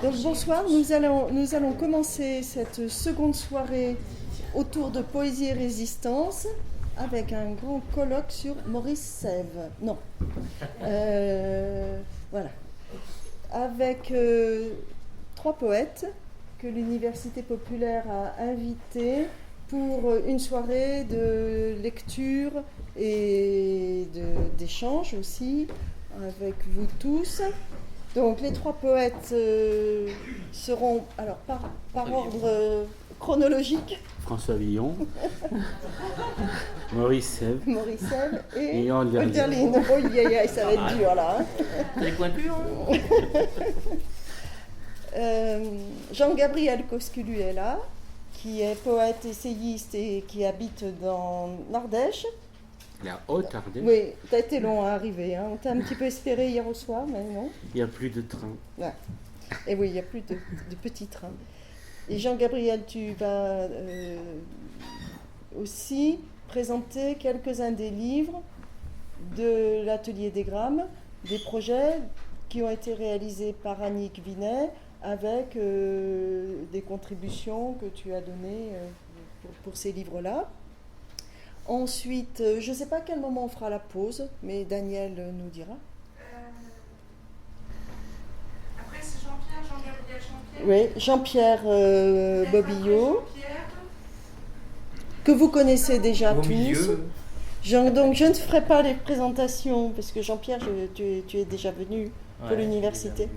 Donc bonsoir, nous allons commencer cette seconde soirée autour de poésie et résistance avec un grand colloque sur Maurice Sèvres. Non. Voilà. Avec trois poètes que l'Université populaire a invités pour une soirée de lecture et d'échange aussi avec vous tous. Donc les trois poètes seront alors par ordre chronologique. François Villon, Maurice Sèvres et Olderlin. Oh yeah, ça va être dur là. T'as les pointures Jean-Gabriel Cosculu est là, qui est poète, essayiste et qui habite dans l'Ardèche. La Haute-Ardèche. Oui, t'as été long à arriver. Hein. On t'a un petit peu espéré hier au soir, mais non. Il n'y a plus de train. Ouais. Et oui, il n'y a plus de petits trains. Et Jean-Gabriel, tu vas aussi présenter quelques-uns des livres de l'Atelier des Grammes, des projets qui ont été réalisés par Annick Vinet avec des contributions que tu as données pour ces livres-là. Ensuite, je ne sais pas à quel moment on fera la pause, mais Daniel nous dira. Après, c'est Jean-Gabriel Jean-Pierre. Oui, Jean-Pierre Bobillot, que vous connaissez déjà tous. Donc, je ne ferai pas les présentations, parce que Jean-Pierre, tu es déjà venu pour l'université.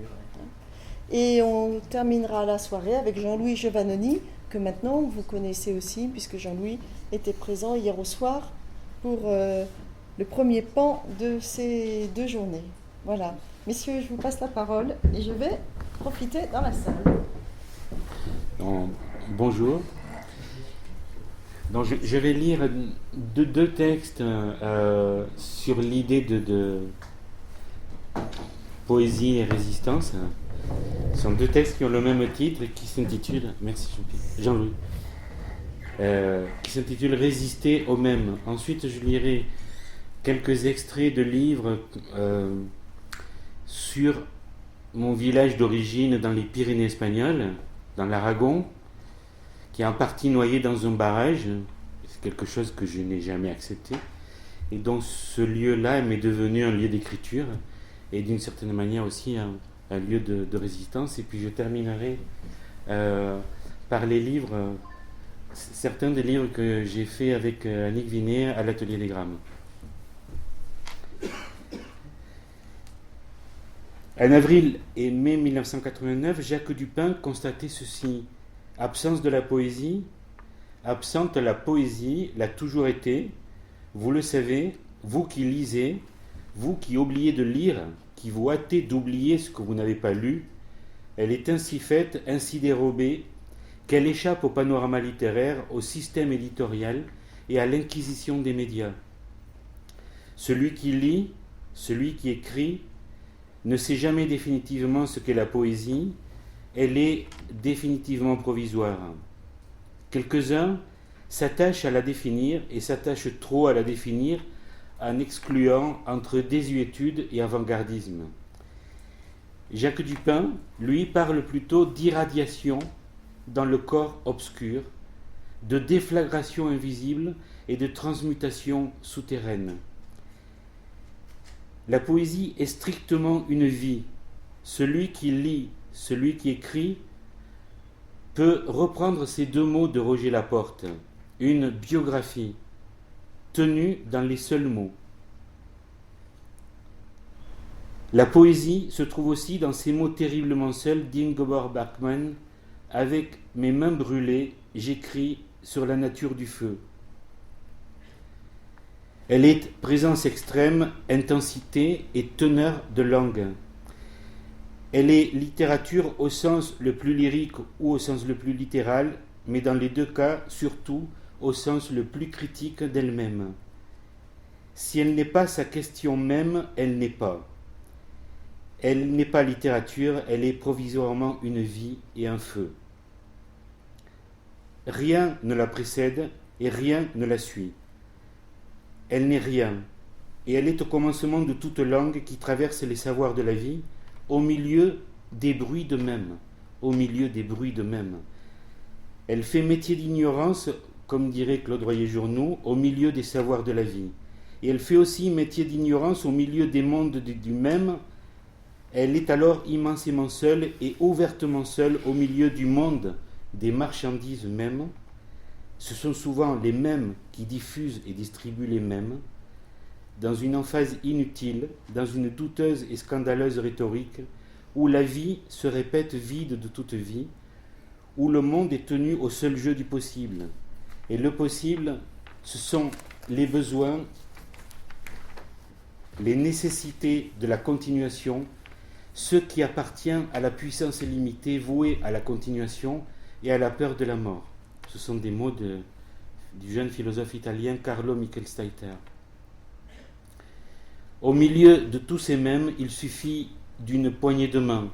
Et on terminera la soirée avec Jean-Louis Giovannoni, que maintenant vous connaissez aussi, puisque Jean-Louis était présent hier au soir pour le premier pan de ces 2 journées. Voilà. Messieurs, je vous passe la parole et je vais profiter dans la salle. Bonjour. Donc, je vais lire deux textes sur l'idée de poésie et résistance. Ce sont 2 textes qui ont le même titre et qui s'intitulent, merci Jean-Louis, qui s'intitulent Résister au même. Ensuite, je lirai quelques extraits de livres sur mon village d'origine dans les Pyrénées espagnoles, dans l'Aragon, qui est en partie noyé dans un barrage. C'est quelque chose que je n'ai jamais accepté. Et donc ce lieu-là m'est devenu un lieu d'écriture et d'une certaine manière aussi un lieu de résistance. Et puis je terminerai par les livres, certains des livres que j'ai fait avec Annick Vinet à l'Atelier des Grammes. En avril et mai 1989, Jacques Dupin constatait ceci: absence de la poésie, absente la poésie l'a toujours été, vous le savez, vous qui lisez, vous qui oubliez de lire, qui vous hâtez d'oublier ce que vous n'avez pas lu, elle est ainsi faite, ainsi dérobée, qu'elle échappe au panorama littéraire, au système éditorial et à l'inquisition des médias. Celui qui lit, celui qui écrit, ne sait jamais définitivement ce qu'est la poésie, elle est définitivement provisoire. Quelques-uns s'attachent à la définir et s'attachent trop à la définir en excluant entre désuétude et avant-gardisme. Jacques Dupin, lui, parle plutôt d'irradiation dans le corps obscur, de déflagration invisible et de transmutation souterraine. La poésie est strictement une vie. Celui qui lit, celui qui écrit, peut reprendre ces 2 mots de Roger Laporte, une biographie tenue dans les seuls mots. La poésie se trouve aussi dans ces mots terriblement seuls d'Ingeborg Bachmann, avec mes mains brûlées, j'écris sur la nature du feu. Elle est présence extrême, intensité et teneur de langue. Elle est littérature au sens le plus lyrique ou au sens le plus littéral, mais dans les 2 cas, surtout, au sens le plus critique d'elle-même. Si elle n'est pas sa question même, elle n'est pas. Elle n'est pas littérature, elle est provisoirement une vie et un feu. Rien ne la précède et rien ne la suit. Elle n'est rien, et elle est au commencement de toute langue qui traverse les savoirs de la vie, au milieu des bruits d'eux-mêmes. au milieu des bruits d'eux-mêmes. Elle fait métier d'ignorance, comme dirait Claude Royer-Journoux, au milieu des savoirs de la vie. Et elle fait aussi métier d'ignorance au milieu des mondes du même. Elle est alors immensément seule et ouvertement seule au milieu du monde des marchandises mêmes. Ce sont souvent les mêmes qui diffusent et distribuent les mêmes, dans une emphase inutile, dans une douteuse et scandaleuse rhétorique, où la vie se répète vide de toute vie, où le monde est tenu au seul jeu du possible. Et le possible, ce sont les besoins, les nécessités de la continuation, ce qui appartient à la puissance limitée vouée à la continuation et à la peur de la mort. Ce sont des mots du jeune philosophe italien Carlo Michelstaeter. Au milieu de tous ces mêmes, il suffit d'une poignée de main.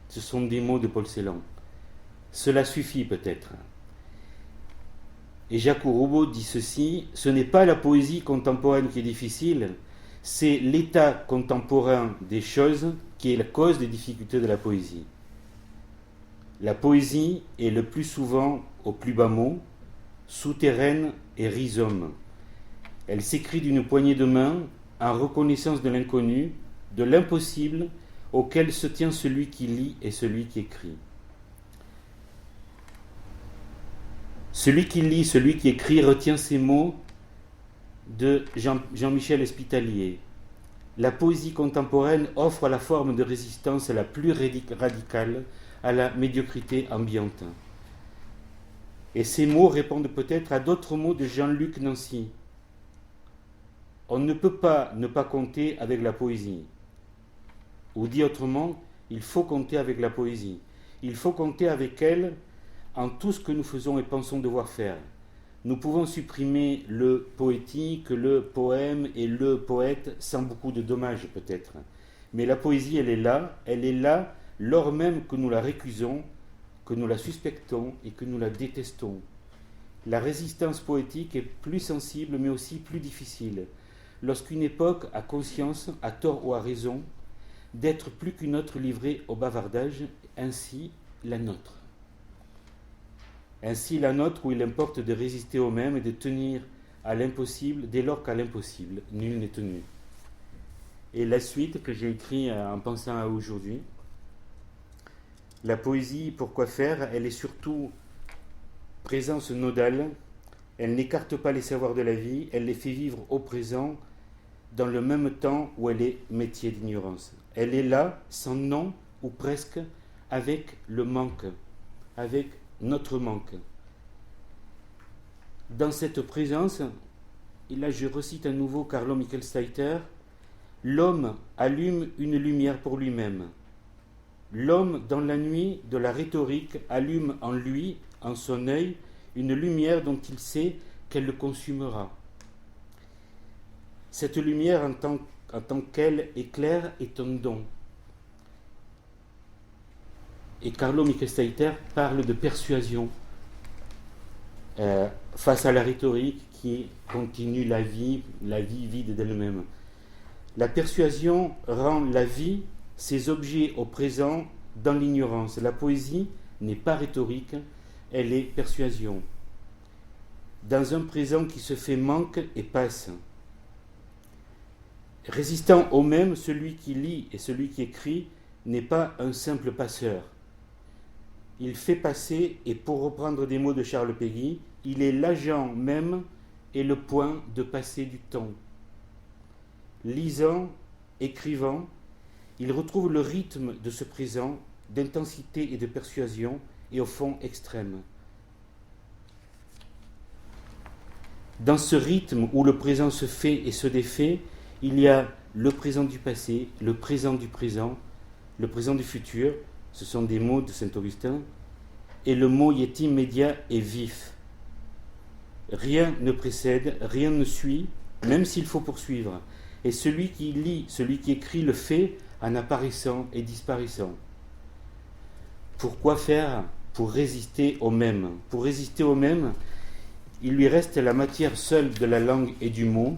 Ce sont des mots de Paul Celan. Cela suffit peut-être. Et Jacques Roubaud dit ceci: ce n'est pas la poésie contemporaine qui est difficile, c'est l'état contemporain des choses qui est la cause des difficultés de la poésie. La poésie est le plus souvent, au plus bas mot, souterraine et rhizome. Elle s'écrit d'une poignée de main, en reconnaissance de l'inconnu, de l'impossible auquel se tient celui qui lit et celui qui écrit. Celui qui lit, celui qui écrit retient ces mots de Jean-Michel Espitalier. La poésie contemporaine offre la forme de résistance la plus radicale à la médiocrité ambiante. Et ces mots répondent peut-être à d'autres mots de Jean-Luc Nancy. On ne peut pas ne pas compter avec la poésie. Ou dit autrement, il faut compter avec la poésie. Il faut compter avec elle en tout ce que nous faisons et pensons devoir faire. Nous pouvons supprimer le poétique, le poème et le poète sans beaucoup de dommages peut-être. Mais la poésie, elle est là lors même que nous la récusons, que nous la suspectons et que nous la détestons. La résistance poétique est plus sensible mais aussi plus difficile, lorsqu'une époque a conscience, à tort ou à raison, d'être plus qu'une autre livrée au bavardage, ainsi la nôtre. Ainsi la nôtre où il importe de résister au même et de tenir à l'impossible dès lors qu'à l'impossible, nul n'est tenu. Et la suite que j'ai écrite en pensant à aujourd'hui. La poésie, pourquoi faire? Elle est surtout présence nodale, elle n'écarte pas les savoirs de la vie, elle les fait vivre au présent, dans le même temps où elle est métier d'ignorance. Elle est là, sans nom, ou presque, avec le manque, avec notre manque. Dans cette présence, et là je recite à nouveau Carlo Michelstaeter, l'homme allume une lumière pour lui-même. L'homme, dans la nuit de la rhétorique, allume en lui, en son œil, une lumière dont il sait qu'elle le consumera. Cette lumière, en tant qu'elle éclaire, est un don. Et Carlo Michelstaeter parle de persuasion face à la rhétorique qui continue la vie vide d'elle-même. La persuasion rend la vie, ses objets au présent, dans l'ignorance. La poésie n'est pas rhétorique, elle est persuasion. Dans un présent qui se fait manque et passe. Résistant au même, celui qui lit et celui qui écrit n'est pas un simple passeur. Il fait passer, et pour reprendre des mots de Charles Péguy, il est l'agent même et le point de passer du temps. Lisant, écrivant, il retrouve le rythme de ce présent, d'intensité et de persuasion, et au fond extrême. Dans ce rythme où le présent se fait et se défait, il y a le présent du passé, le présent du futur, ce sont des mots de Saint-Augustin, et le mot y est immédiat et vif. Rien ne précède, rien ne suit, même s'il faut poursuivre. Et celui qui lit, celui qui écrit le fait en apparaissant et disparaissant. Pourquoi faire? Pour résister au même. Pour résister au même, il lui reste la matière seule de la langue et du mot.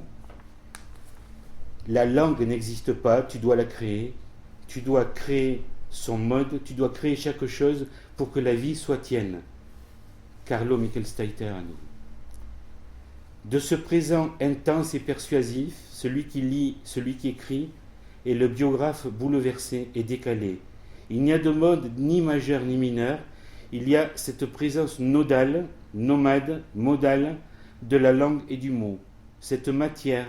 La langue n'existe pas, tu dois la créer. Tu dois créer son mode, tu dois créer chaque chose pour que la vie soit tienne. Carlo Michelsteiter à nous. De ce présent intense et persuasif, celui qui lit, celui qui écrit, est le biographe bouleversé et décalé. Il n'y a de mode ni majeur ni mineur, il y a cette présence nodale, nomade, modale de la langue et du mot, cette matière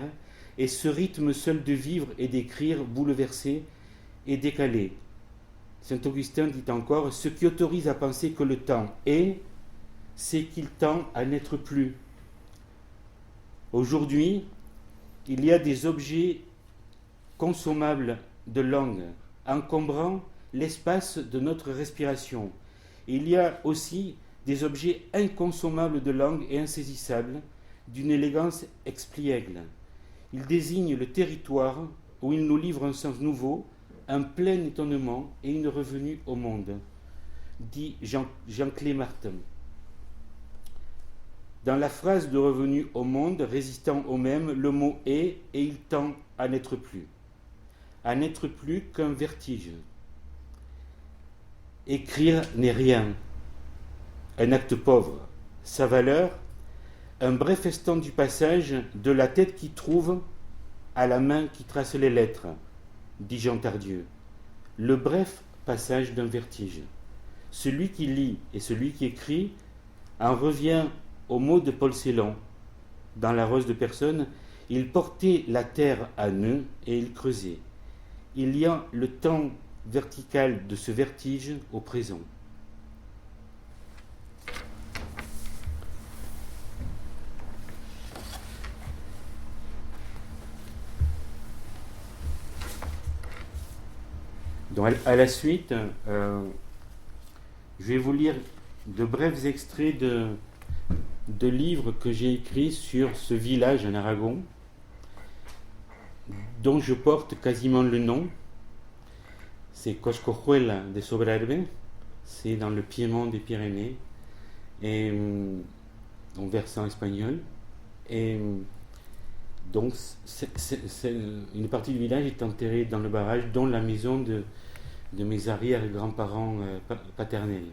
et ce rythme seul de vivre et d'écrire bouleversé et décalé. Saint Augustin dit encore, ce qui autorise à penser que le temps est, c'est qu'il tend à n'être plus. Aujourd'hui, il y a des objets consommables de langue, encombrant l'espace de notre respiration. Il y a aussi des objets inconsommables de langue et insaisissables, d'une élégance expliègle. Ils désignent le territoire où ils nous livrent un sens nouveau, un plein étonnement et une revenue au monde, dit Jean-Clé Martin. Dans la phrase de revenu au monde, résistant au même, le mot est et il tend à n'être plus. À n'être plus qu'un vertige. Écrire n'est rien. Un acte pauvre. Sa valeur, un bref instant du passage de la tête qui trouve à la main qui trace les lettres, dit Jean Tardieu. Le bref passage d'un vertige. Celui qui lit et celui qui écrit en revient au mot de Paul Celan. Dans La Rose de Personne, il portait la terre à nœuds et il creusait. Il y a le temps vertical de ce vertige au présent. Donc à la suite, je vais vous lire de brefs extraits de livres que j'ai écrits sur ce village en Aragon, dont je porte quasiment le nom. C'est Coscojuela de Sobrarbe, c'est dans le Piémont des Pyrénées, et en versant espagnol. Et donc, une partie du village est enterrée dans le barrage, dont la maison de mes arrière-grands-parents paternels.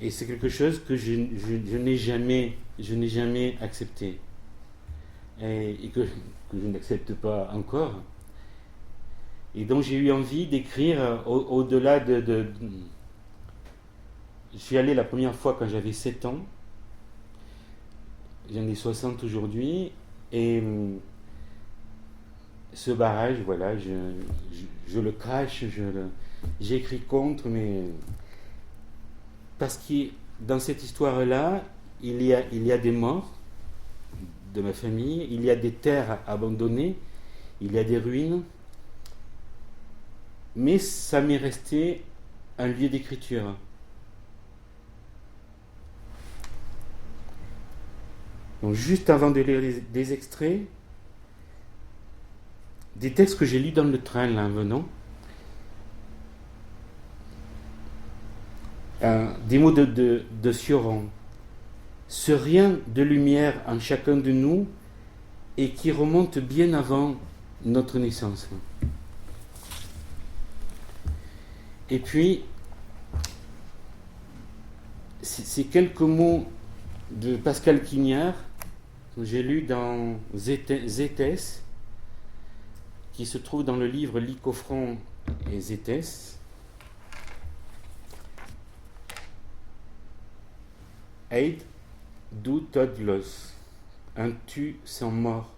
Et c'est quelque chose que je n'ai jamais accepté. Et que je n'accepte pas encore. Et donc j'ai eu envie d'écrire au-delà de... Je suis allé la première fois quand j'avais 7 ans. J'en ai 60 aujourd'hui. Et ce barrage, voilà, je le crache, j'écris contre, mais... Parce que dans cette histoire-là, il y a des morts de ma famille, il y a des terres abandonnées, il y a des ruines, mais ça m'est resté un lieu d'écriture. Donc juste avant de lire des extraits, des textes que j'ai lus dans le train là en venant, des mots de Sioran. Ce rien de lumière en chacun de nous et qui remonte bien avant notre naissance. Et puis, c'est quelques mots de Pascal Quignard que j'ai lu dans Zétès, qui se trouve dans le livre Lycophron et Zétès. Eid du todlos, un tu sans mort.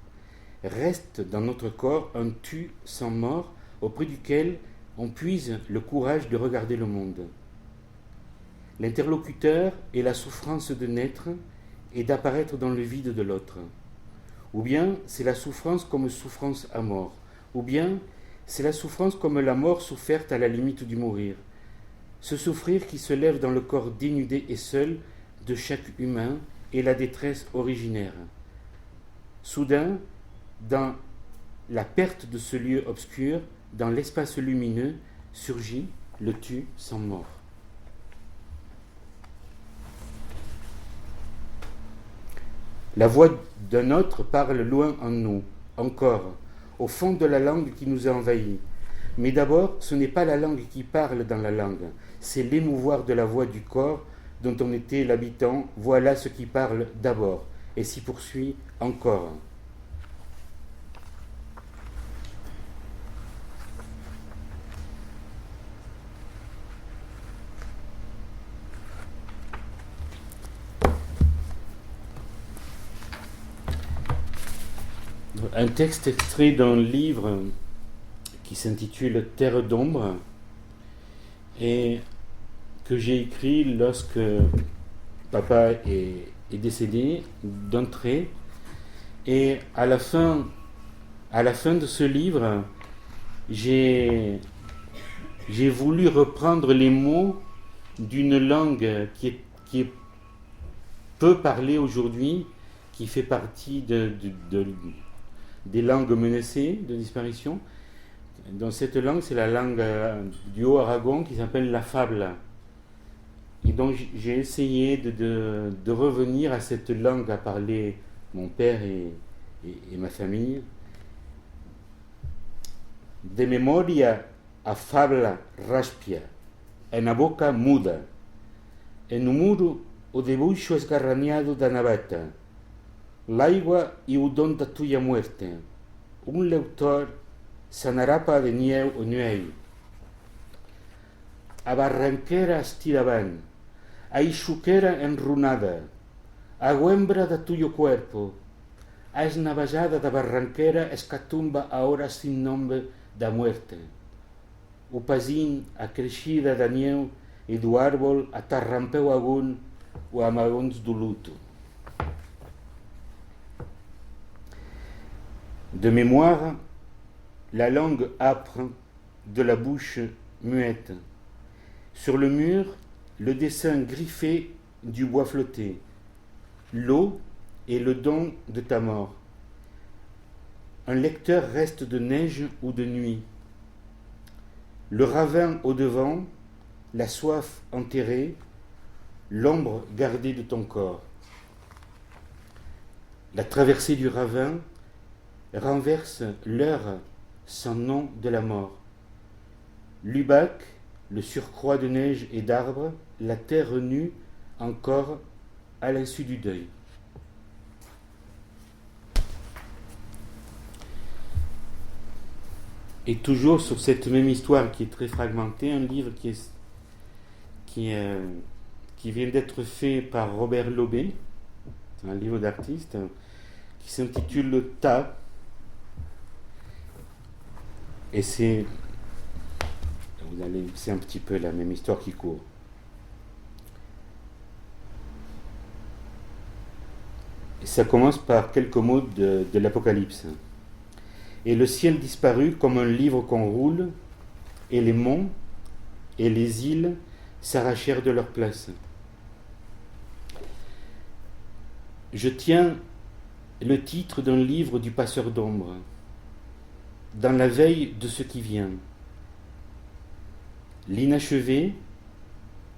Reste dans notre corps un tu sans mort auprès duquel on puise le courage de regarder le monde. L'interlocuteur est la souffrance de naître et d'apparaître dans le vide de l'autre. Ou bien c'est la souffrance comme souffrance à mort. Ou bien c'est la souffrance comme la mort soufferte à la limite du mourir. Ce souffrir qui se lève dans le corps dénudé et seul de chaque humain est la détresse originaire. Soudain, dans la perte de ce lieu obscur, dans l'espace lumineux, surgit le tu sans mort. La voix d'un autre parle loin en nous, encore, au fond de la langue qui nous a envahis. Mais d'abord, ce n'est pas la langue qui parle dans la langue, c'est l'émouvoir de la voix du corps dont on était l'habitant, voilà ce qui parle d'abord, et s'y poursuit encore. Un texte extrait d'un livre qui s'intitule Terre d'ombre et que j'ai écrit lorsque papa est décédé d'un trait. Et à la fin de ce livre, j'ai voulu reprendre les mots d'une langue qui est peu parlée aujourd'hui, qui fait partie des langues menacées de disparition. Dans cette langue, c'est la langue du Haut-Aragon qui s'appelle la fable. Et donc j'ai essayé de revenir à cette langue à parler mon père et ma famille. De memoria a fabla raspia, e na boca muda, e no muro o debuxo esgarraniado da naveta, l'aigua e o dom da tua muerte, lector sanarapa de nieu o nuei. A barranquera estiraban, a ixuquera enrunada, a guembra da tuyo cuerpo, a esnavallada da barranquera escatumba ahora sin nombre da muerte. O pazín a crescida da nieu e do árbol atarrampeu agún o amagons do luto. De mémoire, la langue âpre de la bouche muette. Sur le mur, le dessin griffé du bois flotté. L'eau est le don de ta mort. Un lecteur reste de neige ou de nuit. Le ravin au devant, la soif enterrée, l'ombre gardée de ton corps. La traversée du ravin renverse l'heure sans nom de la mort. Lubac, le surcroît de neige et d'arbres, la terre nue encore à l'insu du deuil. Et toujours sur cette même histoire qui est très fragmentée, un livre qui vient d'être fait par Robert Lobé, un livre d'artiste, qui s'intitule Le Tas. Et c'est un petit peu la même histoire qui court. Et ça commence par quelques mots de l'Apocalypse. Et le ciel disparut comme un livre qu'on roule, et les monts et les îles s'arrachèrent de leur place. Je tiens le titre d'un livre du passeur d'ombre, dans la veille de ce qui vient. L'inachevé,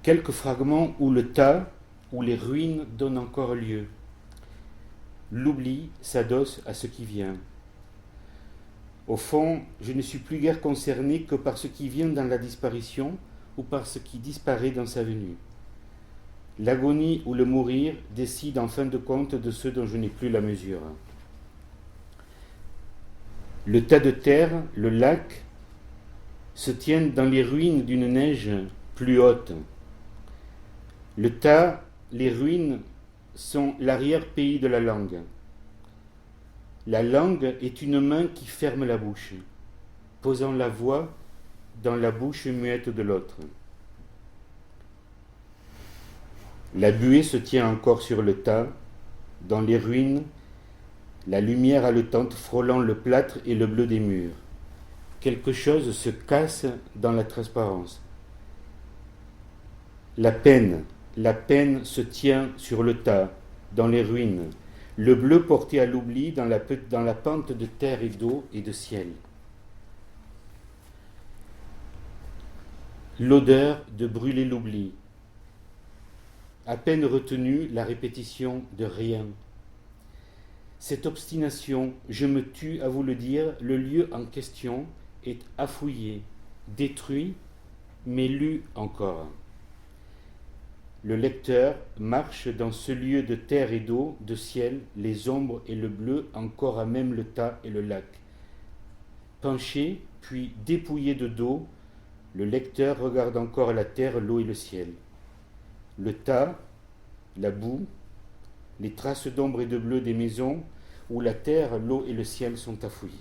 quelques fragments où le tas, où les ruines donnent encore lieu. L'oubli s'adosse à ce qui vient. Au fond, je ne suis plus guère concerné que par ce qui vient dans la disparition ou par ce qui disparaît dans sa venue. L'agonie ou le mourir décide en fin de compte de ce dont je n'ai plus la mesure. Le tas de terre, le lac, se tiennent dans les ruines d'une neige plus haute. Le tas, les ruines, sont l'arrière-pays de la langue. La langue est une main qui ferme la bouche, posant la voix dans la bouche muette de l'autre. La buée se tient encore sur le tas, dans les ruines, la lumière haletante frôlant le plâtre et le bleu des murs. Quelque chose se casse dans la transparence. La peine se tient sur le tas, dans les ruines, le bleu porté à l'oubli dans la pente de terre et d'eau et de ciel. L'odeur de brûler l'oubli. À peine retenue, la répétition de rien. Cette obstination, je me tue à vous le dire, le lieu en question est affouillé, détruit, mais lu encore. Le lecteur marche dans ce lieu de terre et d'eau, de ciel, les ombres et le bleu, encore à même le tas et le lac. Penché, puis dépouillé de dos, le lecteur regarde encore la terre, l'eau et le ciel. Le tas, la boue, les traces d'ombre et de bleu des maisons, où la terre, l'eau et le ciel sont affouillés.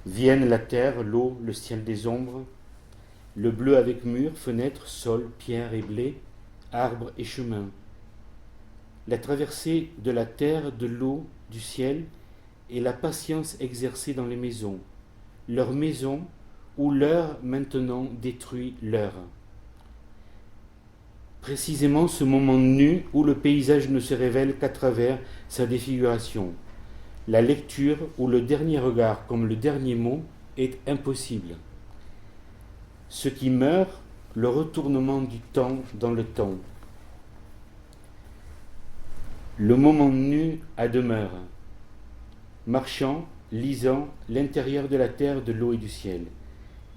Viennent la terre, l'eau, le ciel des ombres, le bleu avec murs, fenêtres, sol, pierre et blé, arbres et chemins. La traversée de la terre, de l'eau, du ciel, et la patience exercée dans les maisons, leur maison où l'heure maintenant détruit l'heure. Précisément ce moment nu où le paysage ne se révèle qu'à travers sa défiguration. La lecture ou le dernier regard comme le dernier mot est impossible. Ce qui meurt, le retournement du temps dans le temps. Le moment nu à demeure, marchant, lisant l'intérieur de la terre, de l'eau et du ciel.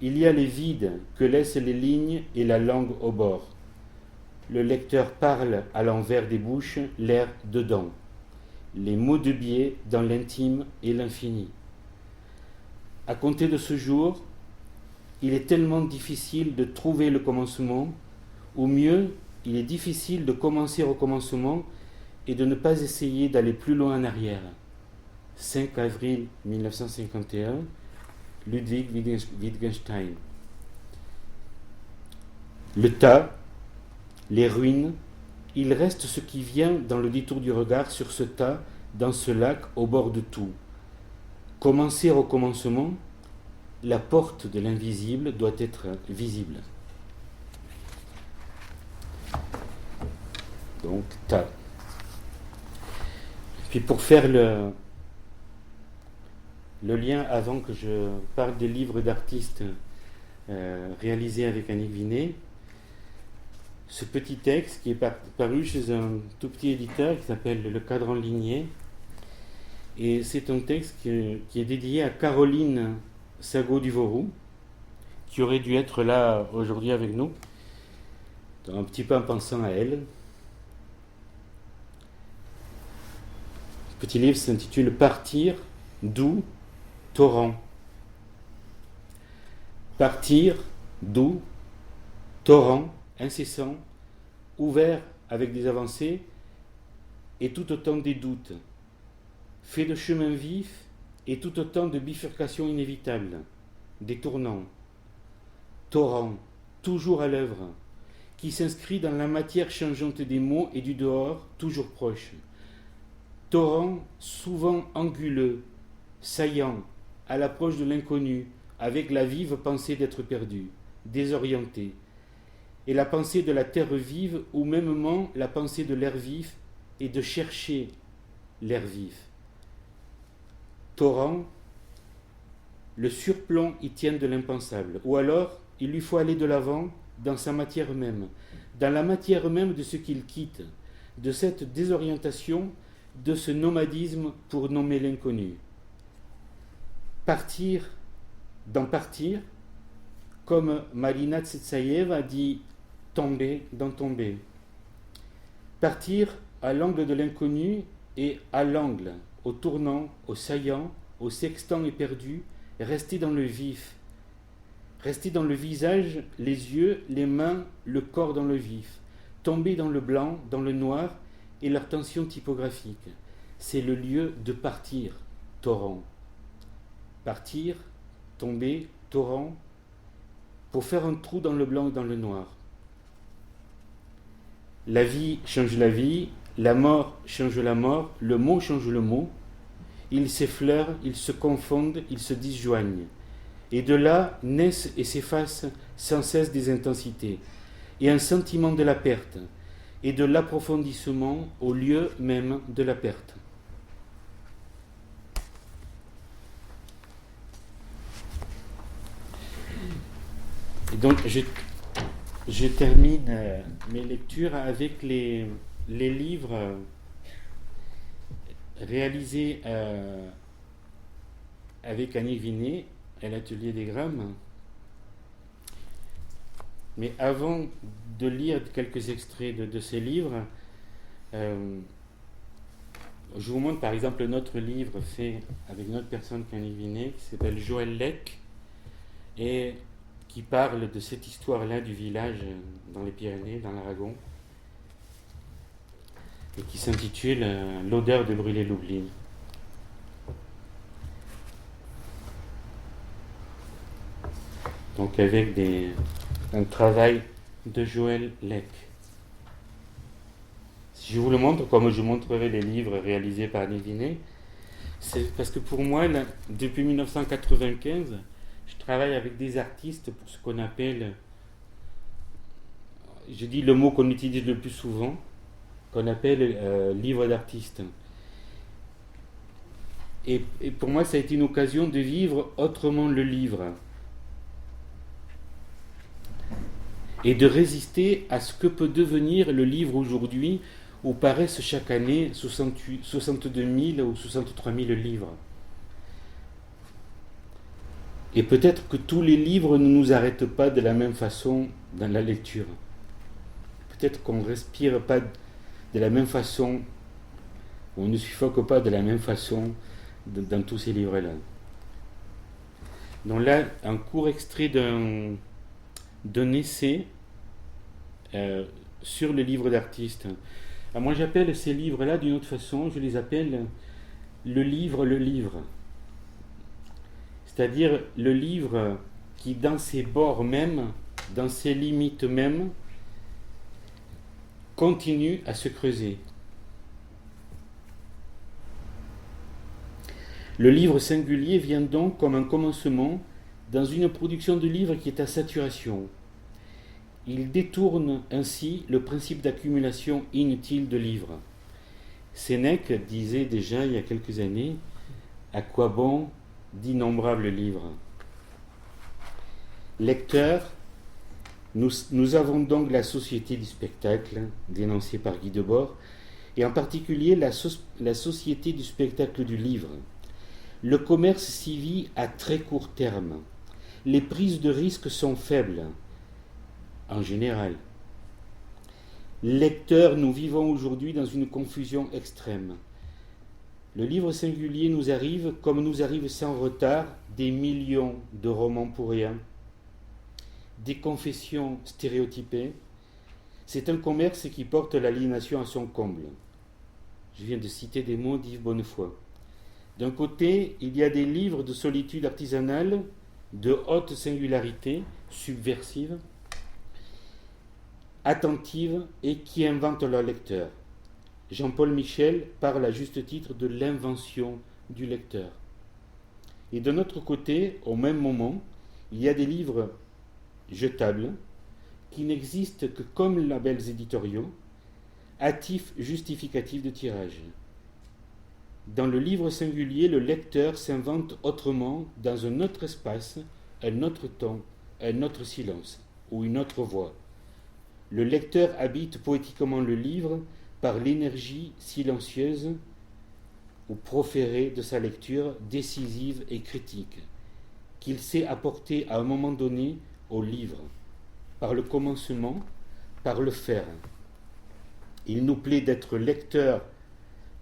Il y a les vides que laissent les lignes et la langue au bord. Le lecteur parle à l'envers des bouches, l'air dedans. Les mots de biais dans l'intime et l'infini. À compter de ce jour, il est tellement difficile de trouver le commencement, ou mieux, il est difficile de commencer au commencement et de ne pas essayer d'aller plus loin en arrière. 5 avril 1951, Ludwig Wittgenstein. Le tas, les ruines, il reste ce qui vient dans le détour du regard sur ce tas, dans ce lac, au bord de tout. Commencer au commencement, la porte de l'invisible doit être visible. Donc, tas. Puis pour faire le lien, avant que je parle des livres d'artistes réalisés avec Annick Vinet, ce petit texte qui est paru chez un tout petit éditeur qui s'appelle Le Cadran Ligné, et c'est un texte qui est dédié à Caroline Sagot-Duvauroux, qui aurait dû être là aujourd'hui avec nous, un petit peu en pensant à elle. Ce petit livre s'intitule Partir, doux, torrent. Partir, doux, torrent, incessant, ouvert avec des avancées et tout autant des doutes, fait de chemins vifs et tout autant de bifurcations inévitables, des tournants. Torrent, toujours à l'œuvre, qui s'inscrit dans la matière changeante des mots et du dehors, toujours proche. Torrent souvent anguleux, saillant, à l'approche de l'inconnu, avec la vive pensée d'être perdu, désorienté, et la pensée de la terre vive, ou mêmement la pensée de l'air vif, et de chercher l'air vif. Torrent, le surplomb y tient de l'impensable, ou alors il lui faut aller de l'avant dans sa matière même, dans la matière même de ce qu'il quitte, de cette désorientation, de ce nomadisme pour nommer l'inconnu. Partir dans partir, comme Marina Tsetsayeva a dit tomber dans tomber. Partir à l'angle de l'inconnu et à l'angle, au tournant, au saillant, au sextant éperdu, rester dans le vif, rester dans le visage, les yeux, les mains, le corps dans le vif, tomber dans le blanc, dans le noir et leur tension typographique. C'est le lieu de partir, torrent. Partir, tomber, torrent, pour faire un trou dans le blanc et dans le noir. La vie change la vie, la mort change la mort, le mot change le mot. Ils s'effleurent, ils se confondent, ils se disjoignent. Et de là naissent et s'effacent sans cesse des intensités, et un sentiment de la perte, et de l'approfondissement au lieu même de la perte. Et donc, je termine mes lectures avec les livres réalisé avec Annick Vinet à l'atelier des grammes. Mais avant de lire quelques extraits de ces livres, je vous montre par exemple notre livre fait avec une autre personne qu'Annick Vinet, qui s'appelle Joël Lec, et qui parle de cette histoire-là du village dans les Pyrénées, dans l'Aragon, et qui s'intitule L'odeur de brûler l'oubli. Donc avec un travail de Joël Lec. Si je vous le montre, comme je montrerai les livres réalisés par Annick Vinet, c'est parce que pour moi, là, depuis 1995, je travaille avec des artistes pour ce qu'on appelle, je dis le mot qu'on utilise le plus souvent, qu'on appelle livre d'artiste. Et pour moi, ça a été une occasion de vivre autrement le livre. Et de résister à ce que peut devenir le livre aujourd'hui, où paraissent chaque année 62 000 ou 63 000 livres. Et peut-être que tous les livres ne nous arrêtent pas de la même façon dans la lecture. Peut-être qu'on ne respire pas de la même façon, ou on ne suffoque pas de la même façon dans tous ces livres-là. Donc là, un court extrait d'un essai sur le livre d'artiste. Alors moi j'appelle ces livres-là d'une autre façon, je les appelle le livre. C'est-à-dire le livre qui, dans ses bords même, dans ses limites même, continue à se creuser. Le livre singulier vient donc comme un commencement dans une production de livres qui est à saturation. Il détourne ainsi le principe d'accumulation inutile de livres. Sénèque disait déjà il y a quelques années « À quoi bon d'innombrables livres ?» Lecteurs, nous avons donc la société du spectacle, dénoncée par Guy Debord, et en particulier la société du spectacle du livre. Le commerce s'y vit à très court terme. Les prises de risques sont faibles, en général. Lecteurs, nous vivons aujourd'hui dans une confusion extrême. Le livre singulier nous arrive, comme nous arrivent sans retard, des millions de romans pour rien, des confessions stéréotypées. C'est un commerce qui porte l'aliénation à son comble. Je viens de citer des mots d'Yves Bonnefoy. D'un côté, il y a des livres de solitude artisanale, de haute singularité, subversive, attentive et qui inventent leur lecteur. Jean-Paul Michel parle à juste titre de l'invention du lecteur. Et de notre côté, au même moment, il y a des livres jetables qui n'existent que comme labels éditoriaux, hâtifs justificatifs de tirage. Dans le livre singulier, le lecteur s'invente autrement dans un autre espace, un autre temps, un autre silence ou une autre voix. Le lecteur habite poétiquement le livre par l'énergie silencieuse ou proférée de sa lecture décisive et critique, qu'il sait apporter à un moment donné au livre, par le commencement, par le faire. Il nous plaît d'être lecteur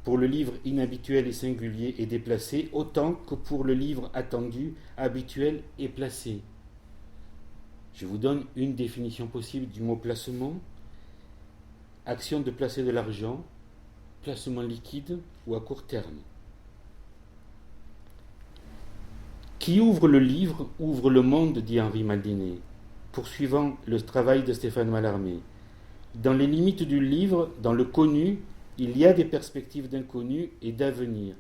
pour le livre inhabituel et singulier et déplacé, autant que pour le livre attendu, habituel et placé. Je vous donne une définition possible du mot placement. Action de placer de l'argent, placement liquide ou à court terme. Qui ouvre le livre, ouvre le monde, dit Henri Maldinet, poursuivant le travail de Stéphane Mallarmé. Dans les limites du livre, dans le connu, il y a des perspectives d'inconnu et d'avenir.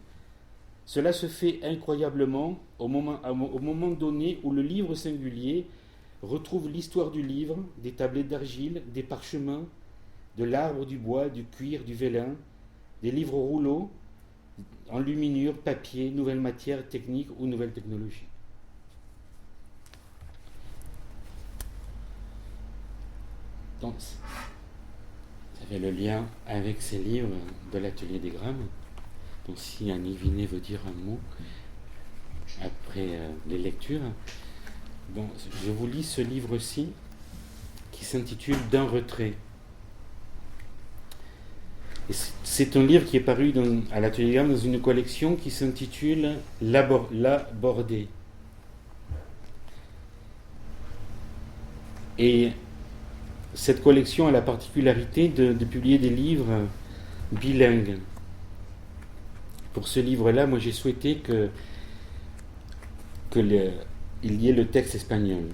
Cela se fait incroyablement au moment donné où le livre singulier retrouve l'histoire du livre, des tablettes d'argile, des parchemins, de l'arbre, du bois, du cuir, du vélin, des livres rouleaux, enluminure, papier, nouvelles matières techniques ou nouvelles technologies. Donc, ça fait le lien avec ces livres de l'atelier des grammes. Donc si Annie Vinet veut dire un mot après les lectures. Bon, je vous lis ce livre-ci qui s'intitule D'un retrait. Et c'est un livre qui est paru à l'Atelier Gamme dans une collection qui s'intitule La Bordée. Et cette collection a la particularité de publier des livres bilingues. Pour ce livre-là, moi j'ai souhaité qu'il y ait le texte espagnol.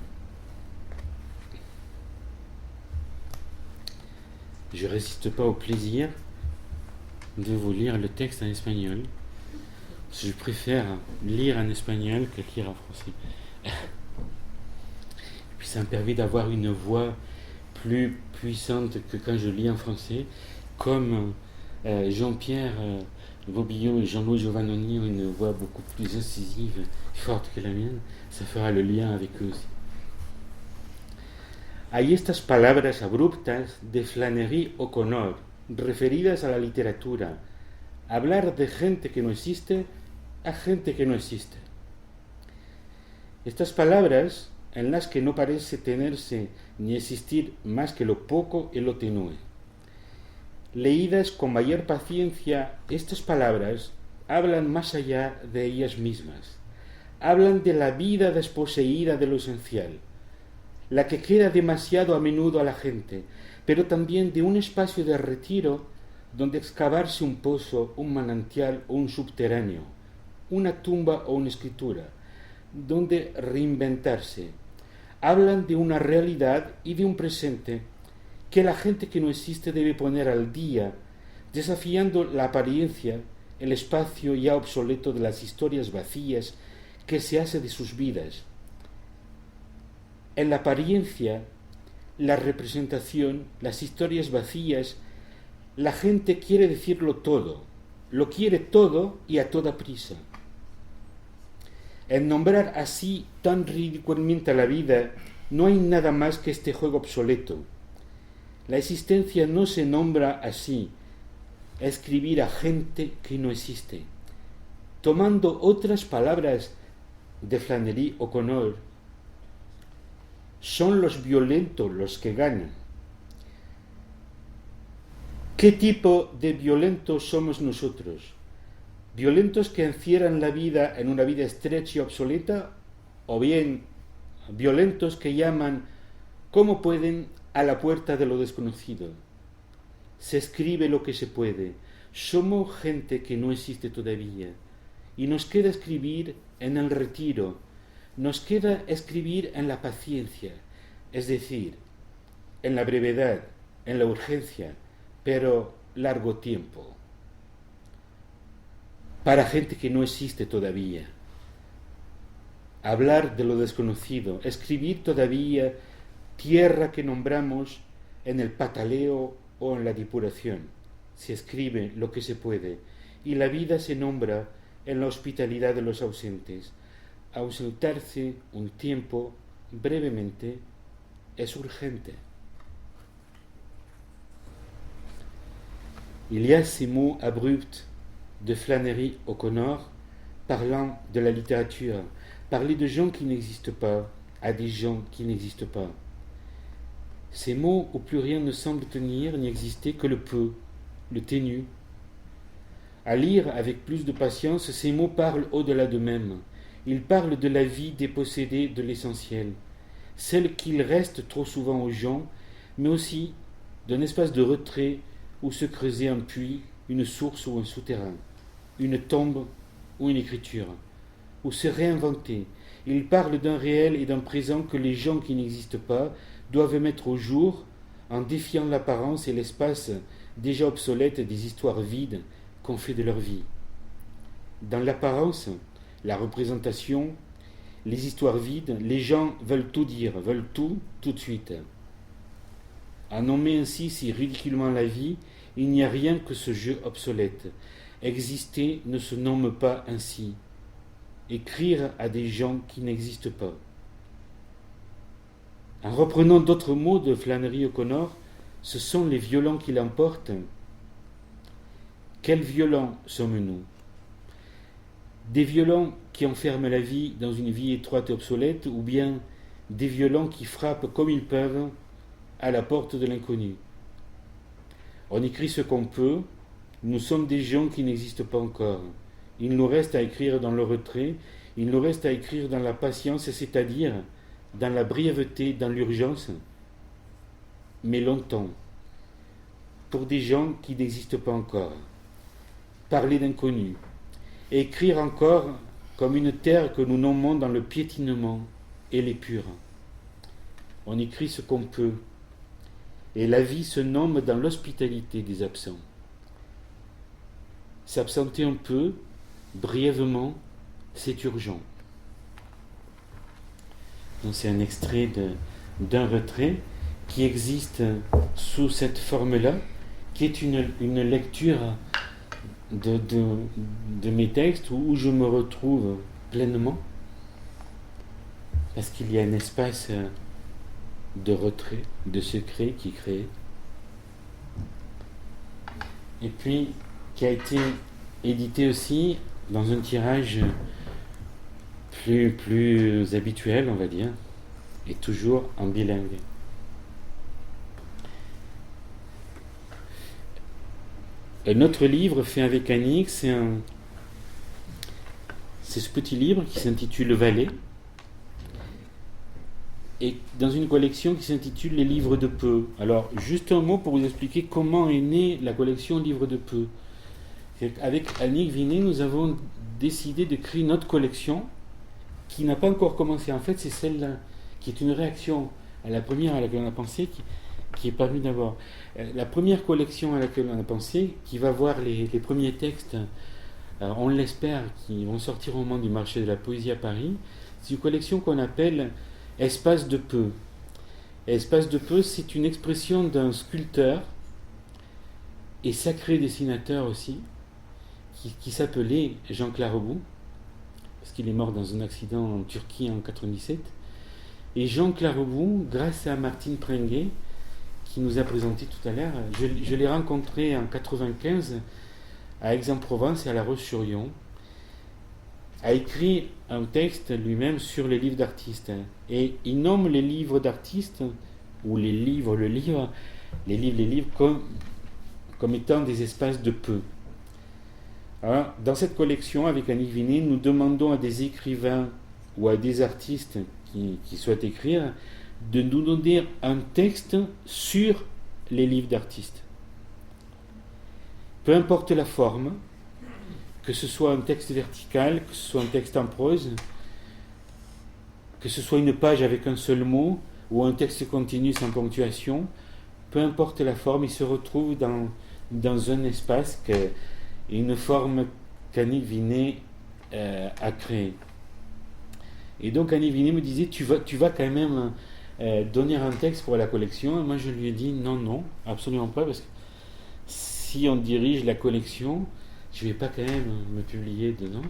Je ne résiste pas au plaisir de vous lire le texte en espagnol. Je préfère lire en espagnol que lire en français. Et puis ça me permet d'avoir une voix plus puissante que quand je lis en français, comme Jean-Pierre Bobillot et Jean-Louis Giovannoni ont une voix beaucoup plus incisive et forte que la mienne. Ça fera le lien avec eux aussi. Hay estas palabras abruptas de Flannery O'Connor, referidas a la literatura. Hablar de gente que no existe a gente que no existe. Estas palabras en las que no parece tenerse ni existir más que lo poco y lo tenue. Leídas con mayor paciencia, estas palabras hablan más allá de ellas mismas. Hablan de la vida desposeída de lo esencial, la que queda demasiado a menudo a la gente, pero también de un espacio de retiro donde excavarse un pozo, un manantial o un subterráneo, una tumba o una escritura, donde reinventarse. Hablan de una realidad y de un presente que la gente que no existe debe poner al día, desafiando la apariencia, el espacio ya obsoleto de las historias vacías que se hace de sus vidas. En la apariencia, la representación, las historias vacías, la gente quiere decirlo todo, lo quiere todo y a toda prisa. En nombrar así tan ridículamente a la vida, no hay nada más que este juego obsoleto. La existencia no se nombra así, escribir a gente que no existe. Tomando otras palabras de Flannery O'Connor, son los violentos los que ganan. ¿Qué tipo de violentos somos nosotros? ¿Violentos que encierran la vida en una vida estrecha y obsoleta? ¿O bien violentos que llaman, como pueden, a la puerta de lo desconocido? Se escribe lo que se puede. Somos gente que no existe todavía. Y nos queda escribir en el retiro. Nos queda escribir en la paciencia, es decir, en la brevedad, en la urgencia, pero largo tiempo. Para gente que no existe todavía. Hablar de lo desconocido, escribir todavía tierra que nombramos en el pataleo o en la depuración. Se escribe lo que se puede, y la vida se nombra en la hospitalidad de los ausentes. Ausentarse un tiempo, brevemente, es urgente. Il y a ces mots abrupts de Flannery O'Connor parlant de la littérature, parler de gens qui n'existent pas à des gens qui n'existent pas. Ces mots où plus rien ne semble tenir ni exister que le peu, le ténu. À lire avec plus de patience, ces mots parlent au-delà d'eux-mêmes. Ils parlent de la vie dépossédée de l'essentiel, celle qu'il reste trop souvent aux gens, mais aussi d'un espace de retrait où se creusait un puits, une source ou un souterrain, une tombe ou une écriture, où se réinventer. Ils parlent d'un réel et d'un présent que les gens qui n'existent pas doivent mettre au jour en défiant l'apparence et l'espace déjà obsolète des histoires vides qu'on fait de leur vie. Dans l'apparence, la représentation, les histoires vides, les gens veulent tout dire, veulent tout de suite. À nommer ainsi si ridiculement la vie, il n'y a rien que ce jeu obsolète. Exister ne se nomme pas ainsi. Écrire à des gens qui n'existent pas. En reprenant d'autres mots de Flannery O'Connor, ce sont les violents qui l'emportent. Quels violents sommes-nous? des violons qui enferment la vie dans une vie étroite et obsolète, ou bien des violons qui frappent comme ils peuvent à la porte de l'inconnu. On écrit ce qu'on peut, nous sommes des gens qui n'existent pas encore. Il nous reste à écrire dans le retrait, il nous reste à écrire dans la patience, c'est-à-dire dans la brièveté, dans l'urgence, mais longtemps, pour des gens qui n'existent pas encore. Parler d'inconnu, écrire encore comme une terre que nous nommons dans le piétinement et l'épure. On écrit ce qu'on peut, et la vie se nomme dans l'hospitalité des absents. S'absenter un peu, brièvement, c'est urgent. Donc c'est un extrait d'un retrait qui existe sous cette forme-là, qui est une lecture de mes textes où je me retrouve pleinement, parce qu'il y a un espace de retrait, de secret qui est créé, et puis qui a été édité aussi dans un tirage plus habituel, on va dire, et toujours en bilingue. Un autre livre fait avec Annick, c'est ce petit livre qui s'intitule Le Valet, et dans une collection qui s'intitule Les livres de peu. Alors, juste un mot pour vous expliquer comment est née la collection Livres de peu. Avec Annick Vinet, nous avons décidé de créer notre collection qui n'a pas encore commencé. En fait, c'est celle-là qui est une réaction à la première à laquelle on a pensé, qui est parue d'abord. La première collection à laquelle on a pensé, qui va voir les premiers textes, on l'espère, qui vont sortir au moment du marché de la poésie à Paris, c'est une collection qu'on appelle Espace de peu. Espace de peu, c'est une expression d'un sculpteur et sacré dessinateur aussi, qui s'appelait Jean Clareboudt, parce qu'il est mort dans un accident en Turquie en 1997. Et Jean Clareboudt, grâce à Martine Pringuet, qui nous a présenté tout à l'heure, je l'ai rencontré en 1995 à Aix-en-Provence et à La Roche-sur-Yon, a écrit un texte lui-même sur les livres d'artistes. Et il nomme les livres d'artistes, ou les livres comme étant des espaces de peu. Alors, dans cette collection, avec Annick Vinet, nous demandons à des écrivains ou à des artistes qui souhaitent écrire de nous donner un texte sur les livres d'artistes. Peu importe la forme, que ce soit un texte vertical, que ce soit un texte en prose, que ce soit une page avec un seul mot ou un texte continu sans ponctuation, peu importe la forme, il se retrouve dans un espace une forme qu'Annick Vinet a créée. Et donc Annick Vinet me disait, tu vas quand même donner un texte pour la collection. Et moi je lui ai dit non, absolument pas, parce que si on dirige la collection, je ne vais pas quand même me publier dedans.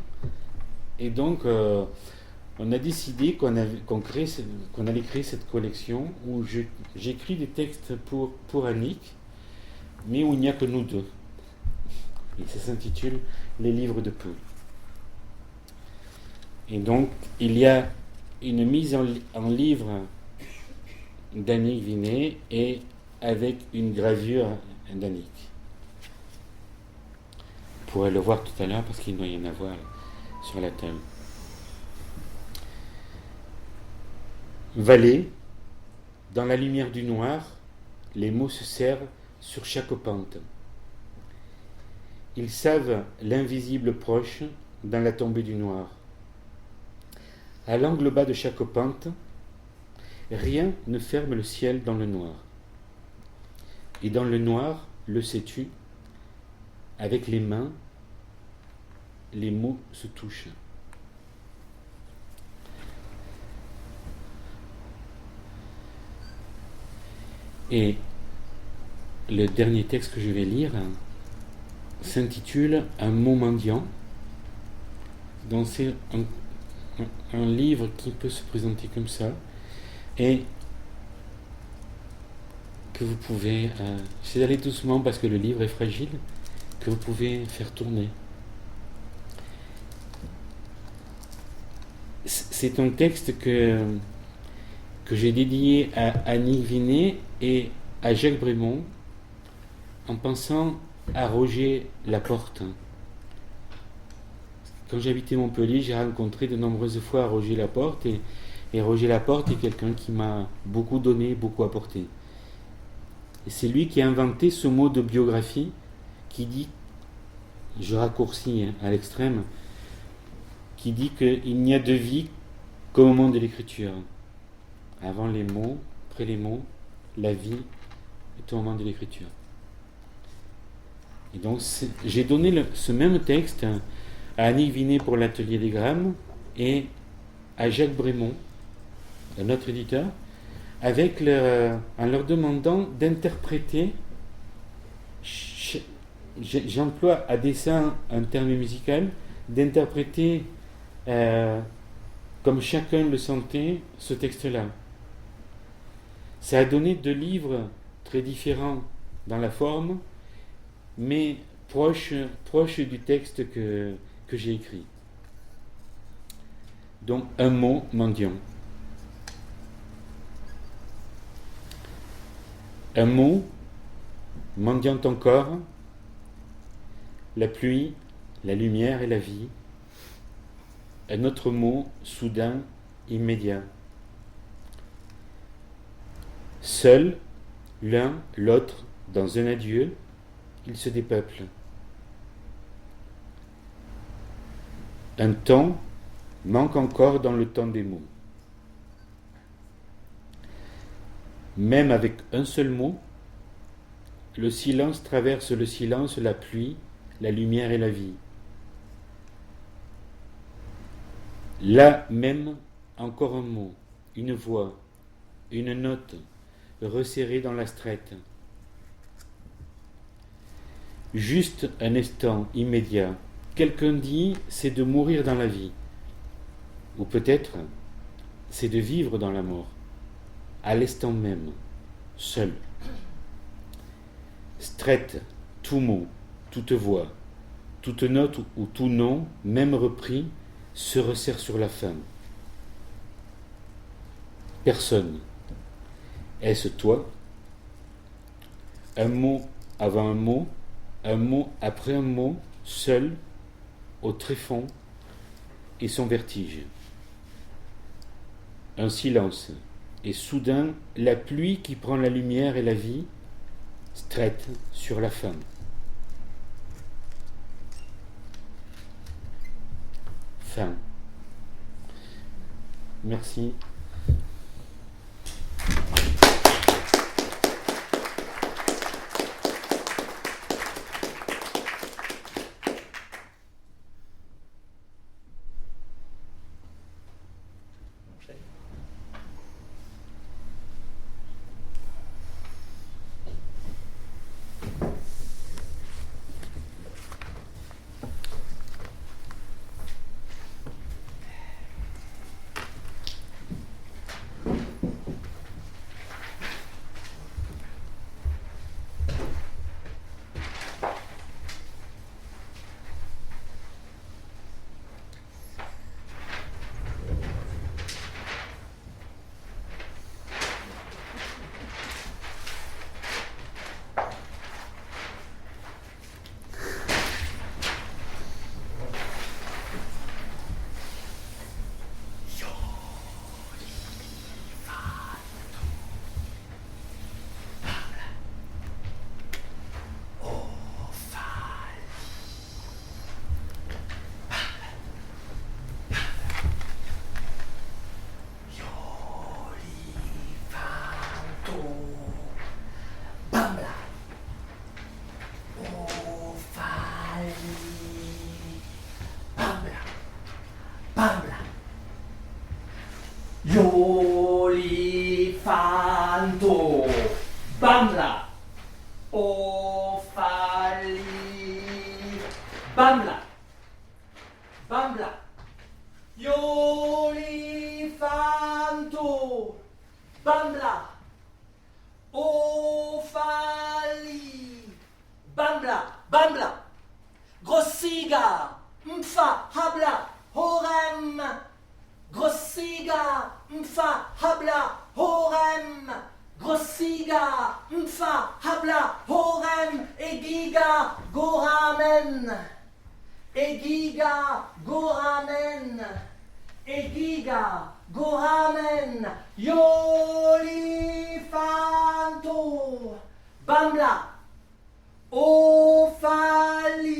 Et donc on a décidé qu'on allait créer cette collection où j'écris des textes pour Annick, mais où il n'y a que nous deux. Et ça s'intitule Les livres de peu. Et donc, il y a une mise en livre d'Annick Vinet et avec une gravure d'Annick. Vous pourrez le voir tout à l'heure parce qu'il doit y en avoir sur la table. Valet, dans la lumière du noir, les mots se serrent sur chaque pente. Ils savent l'invisible proche dans la tombée du noir. À l'angle bas de chaque pente, rien ne ferme le ciel dans le noir. Et dans le noir, le sais-tu, avec les mains, les mots se touchent. Et le dernier texte que je vais lire s'intitule Un mot mendiant. Donc c'est un livre qui peut se présenter comme ça et que vous pouvez, j'essaie d'aller doucement parce que le livre est fragile, que vous pouvez faire tourner. c'est un texte que j'ai dédié à Annie Vinet et à Jacques Brémond en pensant à Roger Laporte. Quand j'habitais Montpellier, j'ai rencontré de nombreuses fois Roger Laporte et Roger Laporte est quelqu'un qui m'a beaucoup donné, beaucoup apporté. Et c'est lui qui a inventé ce mot de biographie qui dit, je raccourcis à l'extrême, qui dit qu'il n'y a de vie qu'au moment de l'écriture. Avant les mots, après les mots, la vie est au moment de l'écriture. Et donc j'ai donné ce même texte à Annie Vinet pour l'Atelier des Grammes et à Jacques Brémond, notre éditeur, en leur demandant d'interpréter, j'emploie à dessein un terme musical, d'interpréter comme chacun le sentait ce texte-là. Ça a donné 2 livres très différents dans la forme, mais proches du texte que j'ai écrit. Donc un mot, mendiant. Un mot, mendiant encore, la pluie, la lumière et la vie. Un autre mot, soudain, immédiat. Seuls, l'un, l'autre, dans un adieu, ils se dépeuplent. Un temps manque encore dans le temps des mots. Même avec un seul mot, le silence traverse le silence, la pluie, la lumière et la vie. Là même, encore un mot, une voix, une note, resserrée dans la strette. Juste un instant immédiat. Quelqu'un dit, c'est de mourir dans la vie. Ou peut-être, c'est de vivre dans la mort. À l'instant même, seul. Strette, tout mot, toute voix, toute note ou tout nom, même repris, se resserre sur la fin. Personne. Est-ce toi? Un mot avant un mot après un mot, seul, au tréfonds, et son vertige. Un silence. Et soudain, la pluie qui prend la lumière et la vie, strette sur la fin. Fin. Merci. Olifanto, Bamla, Ofali, Bamla, Bamla, Olifanto, Bamla, Ofali, Bamla, Bamla, Grossiga, Mfa, Habla, Horem, Grossiga, mfa, habla, horem. Grossiga, mfa, habla, horem. Egiga, goramen. Egiga, goramen. Egiga, goramen. Yolifanto. Bambla. Ofali.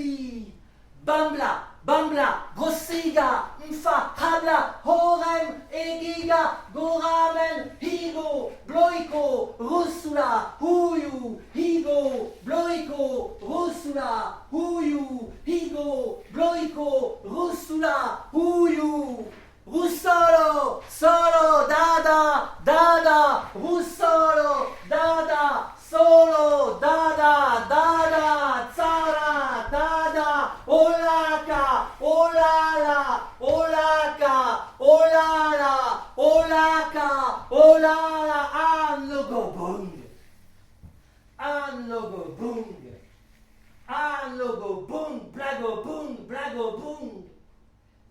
Bambla. Bambla, Grossiga, Mfa, Habla, Horem, Egiga, Goramen, Higo, Bloiko, Rusula, Huyu, Higo, Bloiko, Rusula, Huyu, Higo, Bloiko, Rusula, Huyu, Russolo, Solo, Dada, Dada, Russolo, Dada, Solo, Dada, Dada, Zara, Dada, Olaka, Olala, Olaka, Olala, Olaka, Olala, Anlogobung, Anlogobung, Anlogobung, Blagobung, Blagobung,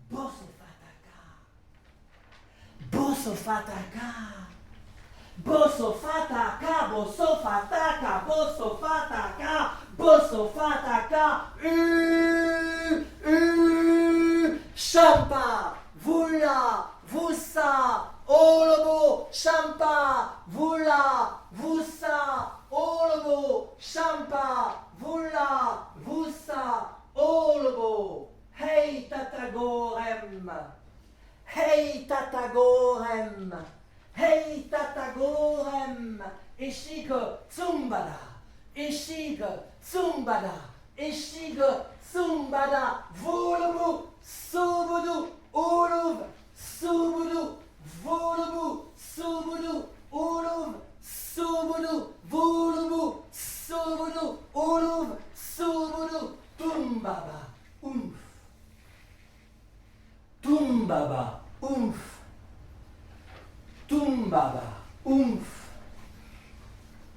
Bosofataka, Bosofataka. Bosofataka, Bosofataka, Bosofataka, Bosofataka, Champa, Vula, Vusa, Olobo, Champa, Vula, Vusa, Olobo, Champa, Vula, Vusa, Olobo, Hey Tatagorem, Hey Tatagorem. Hey Tatagorem, Eshiga Tsumbada, Eshiga Tsumbada, Eshiga Tsumbada, Volubu, Subudu, Uluv, Subudu, Volubu, Subudu, Uluv, Subudu, Volubu, Subudu, Uluv, Subudu, Tumbaba, Umf, Tumbaba, Umf. Tumbaba, umf.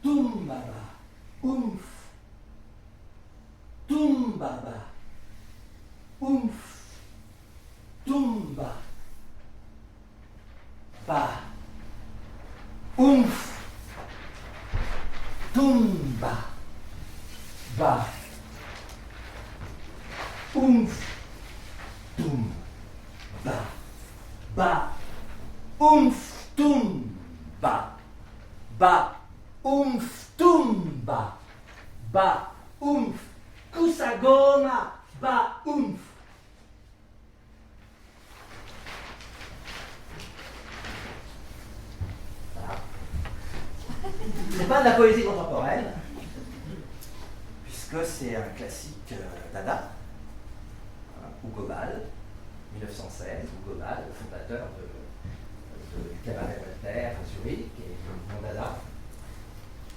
Tumbaba, umf. Tumbaba, umf. Tumba, ba, umf. Tumba, ba, umf. Tumba, ba, umf. Tumba, ba, umf, tumba, ba, umf, kusagoma, ba, umf. Voilà. C'est pas de la poésie contemporaine, puisque c'est un classique Dada, Hugo Ball, 1916, Hugo Ball, le fondateur du cabaret Voltaire à Zurich et du mouvement Dada,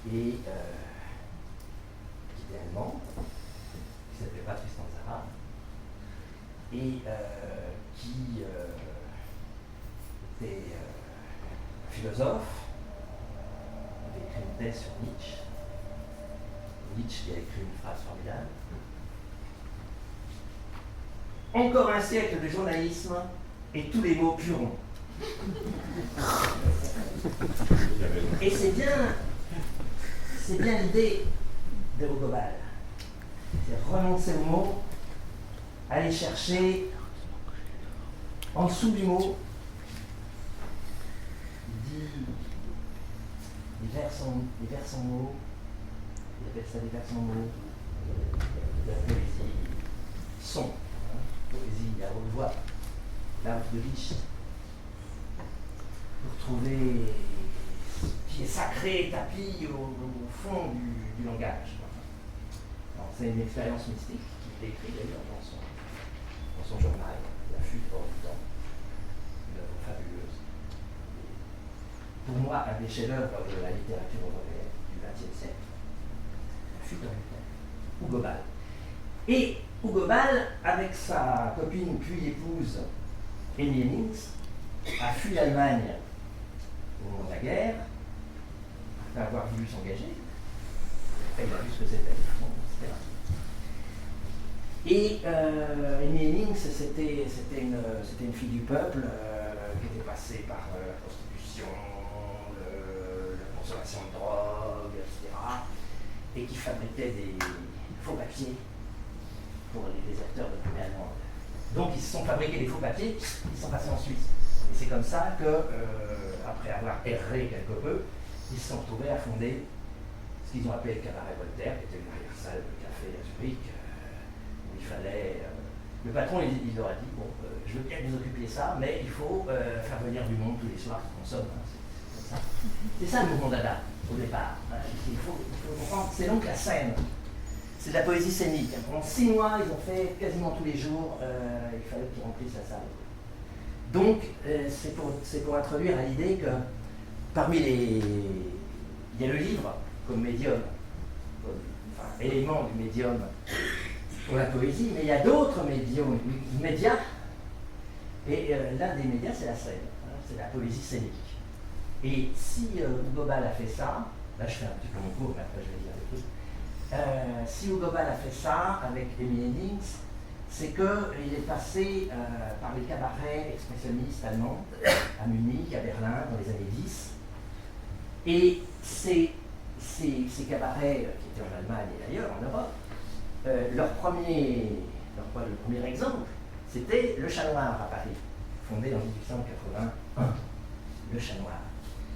et qui était allemand, qui s'appelait pas Tristan Tzara, et qui était un philosophe, il avait écrit une thèse sur Nietzsche. Nietzsche qui a écrit une phrase formidable. Encore un siècle de journalisme et tous les mots purons. Et c'est bien l'idée de Hugo Ball. C'est renoncer au mot, aller chercher en dessous du mot, il dit les vers sans mots, il appelle ça des vers sans mots, de la poésie son, poésie à haute voix, l'art de Licht. Pour trouver ce qui est sacré, tapis au fond du langage. C'est une expérience mystique qu'il décrit d'ailleurs dans son journal, La fuite hors du temps, une œuvre fabuleuse. Pour moi, un des chefs-d'œuvre de la littérature européenne du XXe siècle, La fuite hors du temps, Hugo Ball. Et Hugo Ball, avec sa copine puis épouse Amy Hennings, a fui l'Allemagne au moment de la guerre, après avoir voulu s'engager. Après, il a vu ce que c'était, etc. Et Amy Hennings, c'était une fille du peuple qui passer par la prostitution, la consommation de drogue, etc. Et qui fabriquaient des faux papiers pour les déserteurs de première allemande. Donc ils se sont fabriqués des faux papiers, ils sont passés en Suisse. Et c'est comme ça que, après avoir erré quelque peu, ils se sont retrouvés à fonder ce qu'ils ont appelé le cabaret Voltaire, qui était une arrière-salle de café à Zurich, où il fallait... le patron, il leur a dit, bon, je veux bien que vous occupiez ça, mais il faut faire venir du monde tous les soirs qui consomme. Hein, c'est ça. C'est ça le mouvement Dada, au départ. Hein. Il faut comprendre, c'est donc la scène. C'est de la poésie scénique. Pendant 6 mois, ils ont fait quasiment tous les jours, il fallait qu'ils remplissent la salle. Donc, c'est pour introduire à l'idée que parmi les... Il y a le livre comme médium, enfin, élément du médium pour la poésie, mais il y a d'autres médias, et l'un des médias, c'est la scène, hein, c'est la poésie scénique. Et si Hugo Ball a fait ça, là je fais un petit peu mon cours, mais après je vais dire des trucs, si Hugo Ball a fait ça avec Emile Hennings, c'est qu'il est passé par les cabarets expressionnistes allemands, à Munich, à Berlin, dans les années 10, et ces cabarets qui étaient en Allemagne et ailleurs, en Europe, le premier exemple, c'était le Chat Noir à Paris, fondé en 1881, le Chat Noir.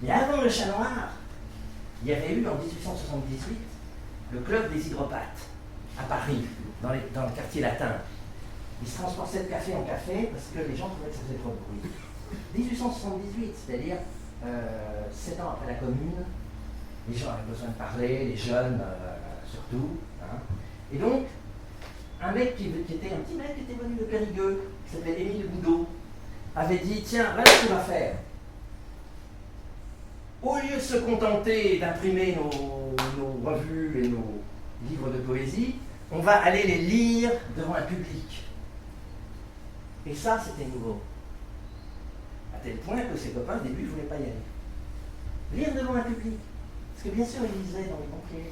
Mais avant le Chat Noir, il y avait eu en 1878 le Club des Hydropathes à Paris, dans le quartier latin. Ils se transportaient de café en café parce que les gens trouvaient que ça faisait trop de bruit. 1878, c'est-à-dire 7 ans après la Commune, les gens avaient besoin de parler, les jeunes surtout. Hein. Et donc, un mec qui était un petit mec qui était venu de Périgueux, qui s'appelait Émile Goudot, avait dit, tiens, voilà ce qu'on va faire. Au lieu de se contenter d'imprimer nos revues et nos livres de poésie, on va aller les lire devant un public. Et ça, c'était nouveau. À tel point que ses copains, au début, ne voulaient pas y aller. Lire devant un public. Parce que bien sûr, ils lisaient dans les banquets,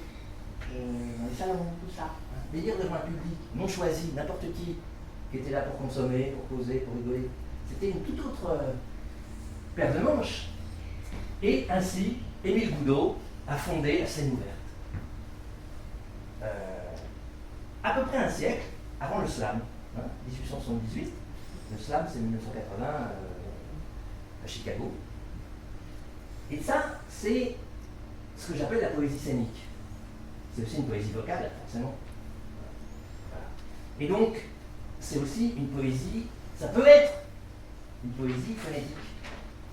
dans les salons, tout ça. Mais lire devant un public, non choisi, n'importe qui était là pour consommer, pour causer, pour rigoler. C'était une toute autre paire de manches. Et ainsi, Émile Goudot a fondé la scène ouverte. À peu près un siècle avant le slam, 1878. Le slam, c'est 1980 à Chicago. Et ça, c'est ce que j'appelle la poésie scénique. C'est aussi une poésie vocale, forcément. Voilà. Et donc, c'est aussi une poésie, ça peut être une poésie phonétique,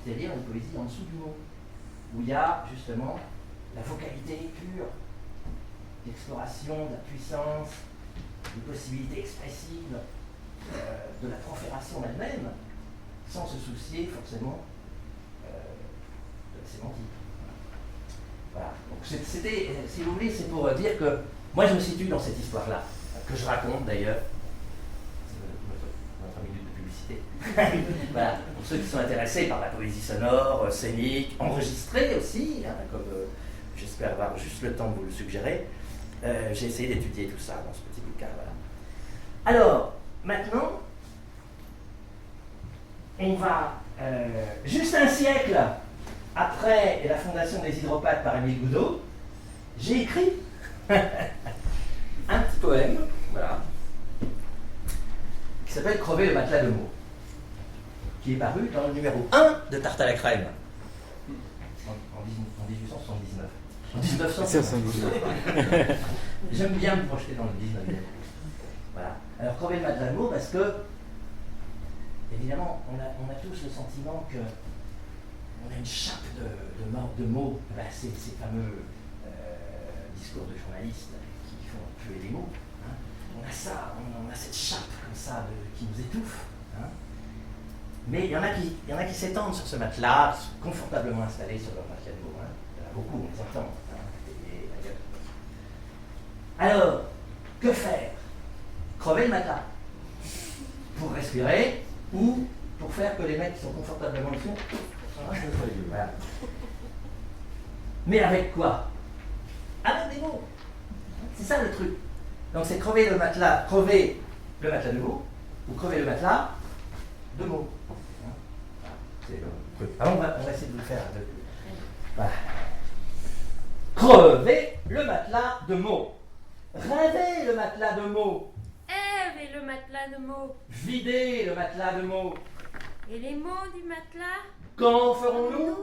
c'est-à-dire une poésie en dessous du mot, où il y a justement la vocalité pure, l'exploration de la puissance, des possibilités expressives, de la profération elle-même, sans se soucier forcément de la sémantique. Voilà. Donc c'était, si vous voulez, c'est pour dire que moi je me situe dans cette histoire-là, que je raconte d'ailleurs, notre minute de publicité. Voilà. Pour ceux qui sont intéressés par la poésie sonore, scénique, enregistrée aussi, hein, comme j'espère avoir juste le temps de vous le suggérer, j'ai essayé d'étudier tout ça dans ce petit bouquin. Voilà. Alors, maintenant, on va, juste un siècle après la fondation des Hydropathes par Émile Goudot, j'ai écrit un petit poème, voilà, qui s'appelle Crever le matelas de mots, qui est paru dans le numéro 1 de Tarte à la crème, en 1879. En 1979. J'aime bien me projeter dans le 19e. Voilà. Alors, crever le matelas de mots parce que, évidemment, on a tous le sentiment que on a une chape de mots, ben, ces fameux discours de journalistes qui font tuer les mots. Hein. On a ça, on a cette chape comme ça qui nous étouffe. Hein. Mais il y en a qui s'étendent sur ce matelas, confortablement installés sur leur matelas de mots. Hein. Il y en a beaucoup, on les entend. Hein. Alors, que faire? Crever le matelas pour respirer ou pour faire que les mecs qui sont confortablement dessus. Voilà. Mais avec quoi? Avec des mots. C'est ça le truc. Donc c'est crever le matelas de mots ou crever le matelas de mots. C'est le truc. Alors on va essayer de le faire. Voilà. Crevez le matelas de mots. Rêvez le matelas de mots. Ève et le matelas de mots. Videz le matelas de mots. Et les mots du matelas? Quand ferons-nous?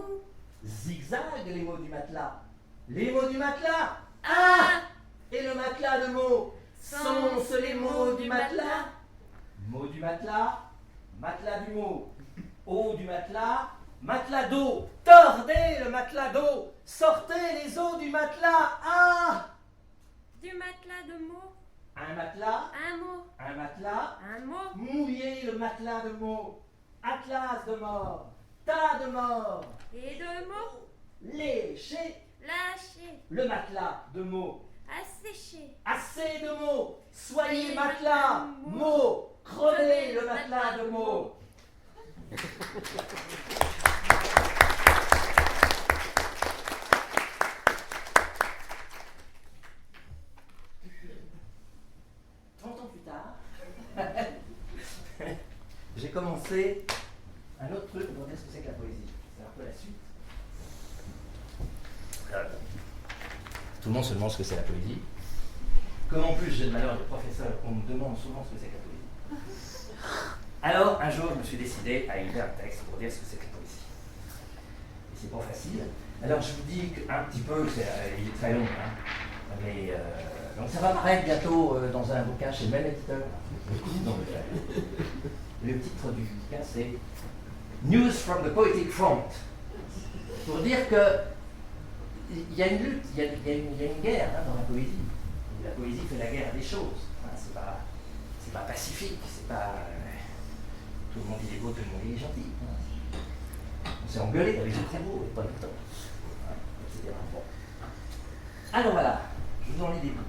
Zigzag les mots du matelas. Les mots du matelas. Ah! Et le matelas de mots. Sont-ce les mots du matelas? Mots du matelas. Matelas du mot. Eau du matelas. Matelas d'eau. Tordez le matelas d'eau. Sortez les eaux du matelas. Ah! Du matelas de mots. Un matelas. Un mot. Un matelas. Un mot. Mouillez le matelas de mots. Atlas de mort. Tas de mort. Et de mots. Léchez Lâcher. le matelas de mots. Assécher. Assez de mots. Soyez matelas. Mots. Crevez le matelas de mots. Ans plus tard, j'ai commencé un autre truc pour dire ce que c'est que la poésie. C'est un peu la suite. Tout le monde se demande ce que c'est la poésie. Comme en plus j'ai le malheur de professeur, on me demande souvent ce que c'est que la poésie. Alors un jour je me suis décidé à écrire un texte pour dire ce que c'est que la poésie. Et c'est pas facile. Alors je vous dis un petit peu, il est très long, hein, mais donc ça va apparaître bientôt dans un bouquin chez le même éditeur. Donc, le titre du bouquin c'est News from the Poetic Front. Pour dire que il y a une lutte, il y a une guerre hein, dans la poésie. Et la poésie fait la guerre des choses. Hein, c'est pas pacifique, c'est pas tout le monde il est beau, tout le monde il est gentil. Hein. On s'est engueulé avec le très beau et pas le temps. Etc. Bon. Alors voilà, je vous en lis des bouts.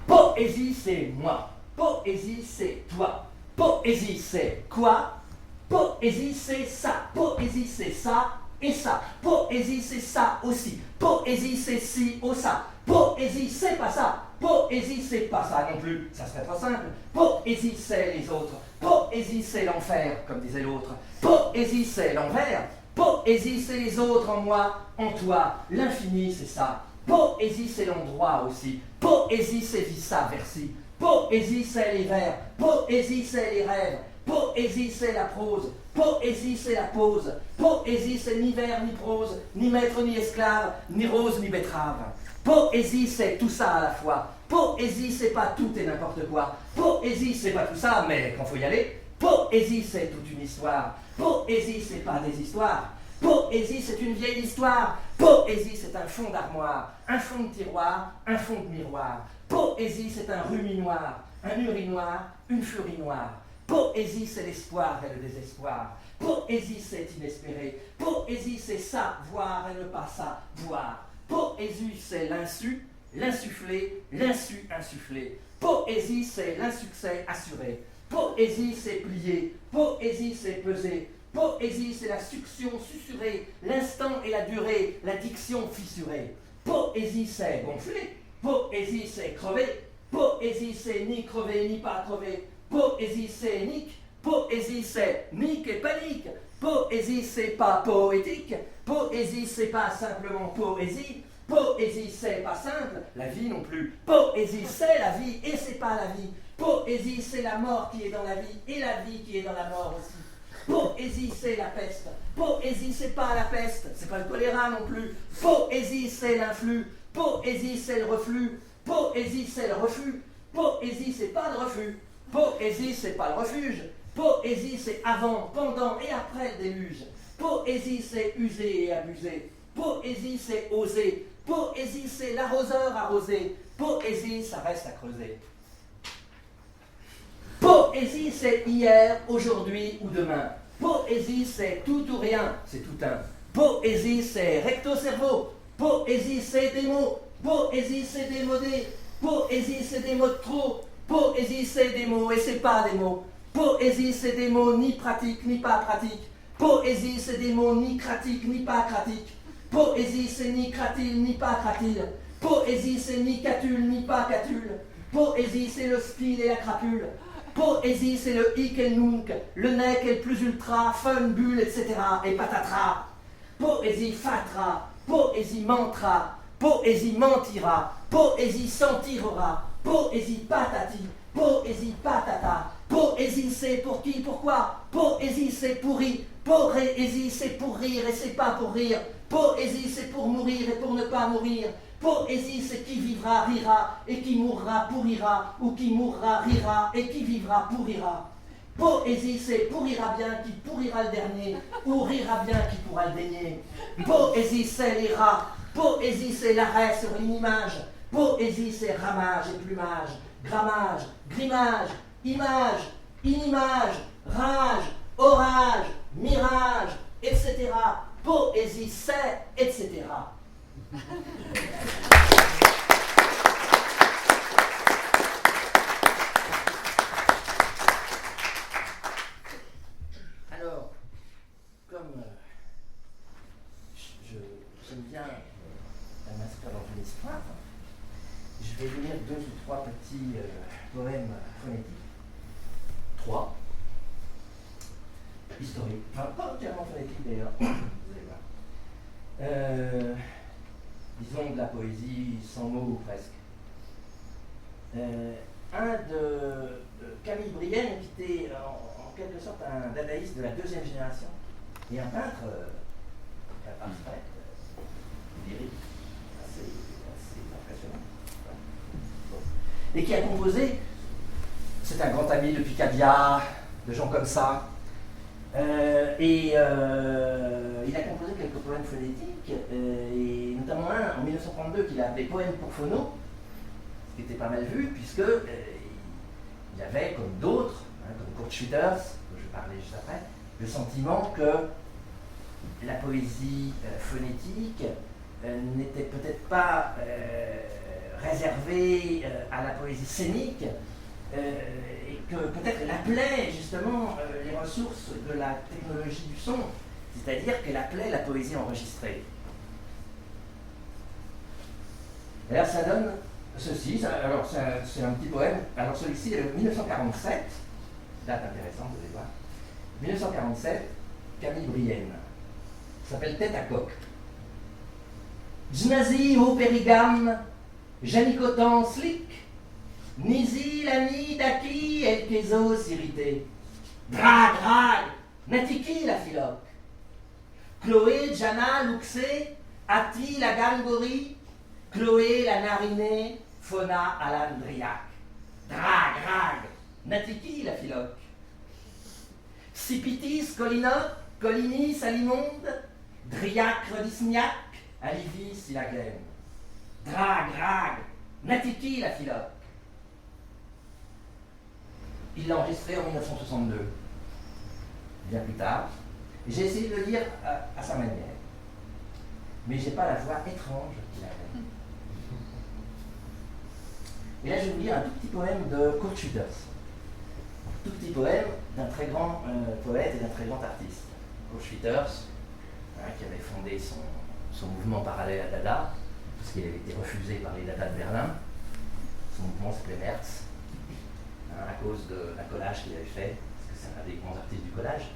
Poésie c'est moi, poésie c'est toi, poésie c'est quoi? Poésie c'est ça, poésie c'est ça et ça, poésie c'est ça aussi, poésie c'est ci ou ça, poésie c'est pas ça, poésie c'est pas ça non plus, ça serait trop simple, poésie c'est les autres, poésie c'est l'enfer comme disait l'autre, poésie c'est l'envers, poésie c'est les autres en moi, en toi, l'infini c'est ça. Poésie c'est l'endroit aussi, poésie c'est vice versi, poésie c'est les vers, poésie c'est les rêves, poésie c'est la prose, poésie c'est la pause, poésie c'est ni vers ni prose, ni maître ni esclave, ni rose ni betterave. Poésie c'est tout ça à la fois, poésie c'est pas tout et n'importe quoi, poésie c'est pas tout ça mais quand faut y aller, poésie c'est toute une histoire, poésie c'est pas des histoires. Poésie, c'est une vieille histoire. Poésie, c'est un fond d'armoire, un fond de tiroir, un fond de miroir. Poésie, c'est un ruminoir, un urinoir, une furie noire. Poésie, c'est l'espoir et le désespoir. Poésie, c'est inespéré. Poésie, c'est ça, voir et ne pas ça, voir. Poésie, c'est l'insu, l'insufflé, l'insu insufflé. Poésie, c'est l'insuccès assuré. Poésie, c'est plier. Poésie, c'est peser. Poésie, c'est la succion susurrée, l'instant et la durée, la diction fissurée. Poésie, c'est gonfler. Poésie, c'est crever. Poésie, c'est ni crever, ni pas crever. Poésie, c'est nique. Poésie, c'est nique et panique. Poésie, c'est pas poétique. Poésie, c'est pas simplement poésie. Poésie, c'est pas simple. La vie non plus. Poésie, c'est la vie et c'est pas la vie. Poésie, c'est la mort qui est dans la vie et la vie qui est dans la mort aussi. Poésie, c'est la peste. Poésie, c'est pas la peste, c'est pas le choléra non plus. Poésie, c'est l'influx. Poésie, c'est le reflux. Poésie, c'est le refus. Poésie, c'est pas le refus. Poésie, c'est pas le refuge. Poésie, c'est avant, pendant et après le déluge. Poésie, c'est user et abuser. Poésie, c'est oser. Poésie, c'est l'arroseur arrosé. Poésie, ça reste à creuser. Poésie, c'est hier, aujourd'hui ou demain. Poésie, c'est tout ou rien, c'est tout un. Poésie, c'est recto-cerveau. Poésie, c'est des mots. Poésie, c'est démodé. Poésie, c'est des mots de trop. Poésie, c'est des mots et c'est pas des mots. Poésie, c'est des mots ni pratiques ni pas pratiques. Poésie, c'est des mots ni cratiques ni pas cratiques. Poésie, c'est ni cratile ni pas cratile. Poésie, c'est ni catule ni pas catule. Poésie, c'est le style et la crapule. Poésie, c'est le hic et le nunc, le nec et le plus ultra, fun, bulle, etc. et patatras. Poésie fatra, poésie mantra, poésie mentira, poésie sentirera, poésie patati, poésie patata. Poésie, c'est pour qui, pourquoi? Poésie, c'est pourri. Poésie, c'est pour rire et c'est pas pour rire. Poésie, c'est pour mourir et pour ne pas mourir. Poésie, c'est qui vivra, rira, et qui mourra, pourrira, ou qui mourra, rira, et qui vivra, pourrira. Poésie, c'est pourrira bien qui pourrira le dernier, ou rira bien qui pourra le dénier. Poésie, c'est les rats. Poésie, c'est l'arrêt sur l'image. Poésie, c'est ramage et plumage, grammage, grimage, image, inimage, rage, orage, mirage, etc. Poésie, c'est, etc. Alors, comme j'aime bien m'inscrire dans une histoire, je vais vous lire 2 ou 3 petits poèmes phonétiques. 3. Historiques. Enfin, pas entièrement phonétiques d'ailleurs. Vous allez voir. Disons de la poésie sans mots ou presque. Un de Camille Brienne, qui était en quelque sorte un dadaïste de la 2e génération, et un peintre abstrait, lyrique, assez impressionnant. Et qui a composé, c'est un grand ami de Picabia, de gens comme ça, il a composé quelques poèmes phonétiques, et notamment un en 1932 qu'il a appelé Poème pour phono, ce qui était pas mal vu, puisque il y avait, comme d'autres, comme Kurt Schwitters, dont je vais parler juste après, le sentiment que la poésie phonétique n'était peut-être pas réservée à la poésie scénique, et que peut-être elle appelait justement les ressources de la technologie du son, c'est-à-dire qu'elle appelait la poésie enregistrée. Et là, ça donne ceci. Alors, c'est un petit poème. Alors, celui-ci est de 1947, date intéressante, vous allez voir. 1947, Camille Brienne. Ça s'appelle Tête à coq. Jnazi au périgame, janicotan slick, nisi l'ami daki el kezo s'irrité. Drag, drag, natiki la philoque. Chloé, Jana, Luxé, Ati, la gangori, Chloé, la narinée, Fona, Alandriac. Drag, drag, natiki la philoque. Sipitis, Colinoc, Colini, Salimonde, Driac, Redisniac, Alivis, la glaine. Drag, drag, natiki la philoque. Il l'a enregistré en 1962, bien plus tard. J'ai essayé de le lire à sa manière. Mais je n'ai pas la voix étrange qu'il avait. Et là, je vais vous lire un tout petit poème de Kurt Schwitters. Tout petit poème d'un très grand poète et d'un très grand artiste. Kurt Schwitters, qui avait fondé son mouvement parallèle à Dada, parce qu'il avait été refusé par les Dada de Berlin. Son mouvement s'appelait Merz, à cause d'un collage qu'il avait fait, parce que c'est un des grands artistes du collage.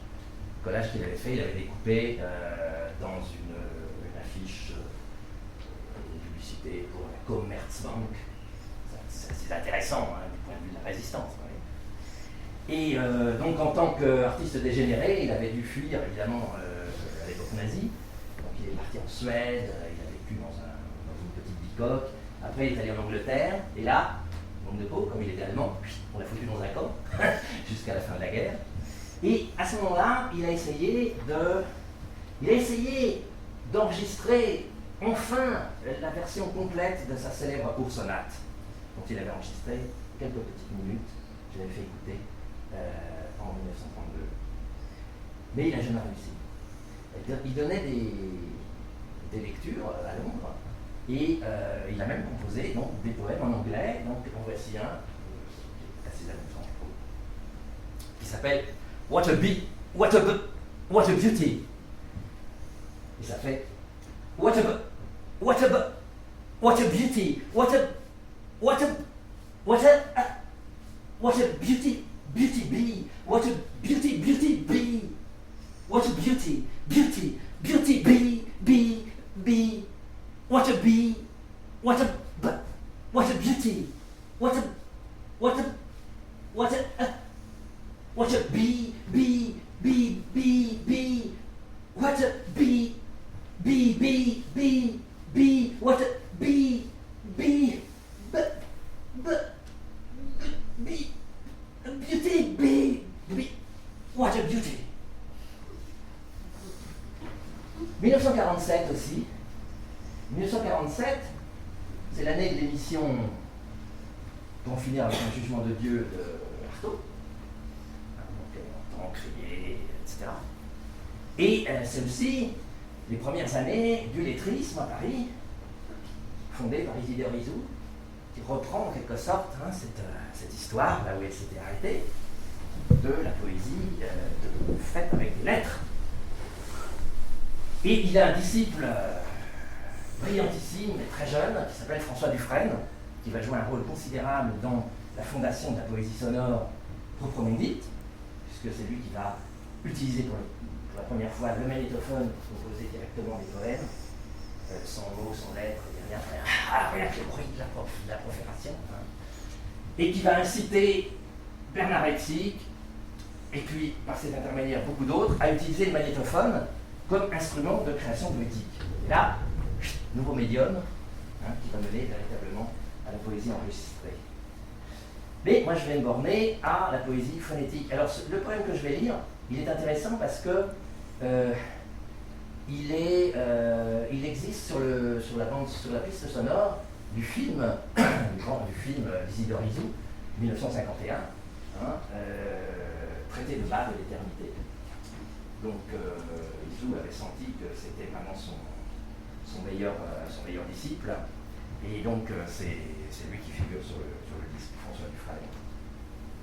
Le collage qu'il avait fait, il avait découpé dans une affiche de publicité pour la Commerzbank. C'est intéressant du point de vue de la résistance. Et donc en tant qu'artiste dégénéré, il avait dû fuir évidemment à l'époque nazie. Donc il est parti en Suède, il a vécu dans une petite bicoque. Après il est allé en Angleterre, et là, manque de peau, comme il était allemand, on l'a foutu dans un camp jusqu'à la fin de la guerre. Et à ce moment-là, il a essayé d'enregistrer enfin la version complète de sa célèbre cours-sonate, dont il avait enregistré quelques petites minutes. Je l'avais fait écouter en 1932. Mais il n'a jamais réussi. Il donnait des lectures à Londres, et il a même composé donc, des poèmes en anglais. Donc en voici un, assez amusant, qui s'appelle What a Beauty. Et ça fait What a Beauty. What a beauty beauty bee, what a beauty, beauty bee, what a beauty, beauty, beauty bee, bee, bee, what a bee, what a what a beauty, what a what a what a what a bee, bee, bee, bee, bee, what a bee, bee, bee, bee, bee, what a bee, bee, bee, beauty, bee, bee, what a beauty. 1947 aussi. 1947, c'est l'année de l'émission Pour en finir avec un jugement de Dieu de Artaud. Donc, on entend crier, etc. Et c'est aussi les premières années du lettrisme à Paris, fondé par Isidore Isou, qui reprend en quelque sorte cette histoire, là où elle s'était arrêtée, de la poésie faite avec des lettres. Et il a un disciple brillantissime et très jeune qui s'appelle François Dufresne, qui va jouer un rôle considérable dans la fondation de la poésie sonore proprement dite, puisque c'est lui qui va utiliser pour la première fois le magnétophone pour composer directement des poèmes, sans mots, sans lettres, rien que le bruit de la profération, hein. Et qui va inciter Bernard Heitzik, et puis par ses intermédiaires beaucoup d'autres, à utiliser le magnétophone comme instrument de création poétique. Et là, nouveau médium, hein, qui va mener véritablement à la poésie enregistrée. Mais moi je vais me borner à la poésie phonétique. Alors le poème que je vais lire, il est intéressant parce que il existe sur la piste sonore du film, du film d'Isidore Isou, 1951, hein, Traité de bas de l'éternité. Donc Isou avait senti que c'était vraiment son meilleur disciple, et donc c'est lui qui figure sur le disque, François Dufresne.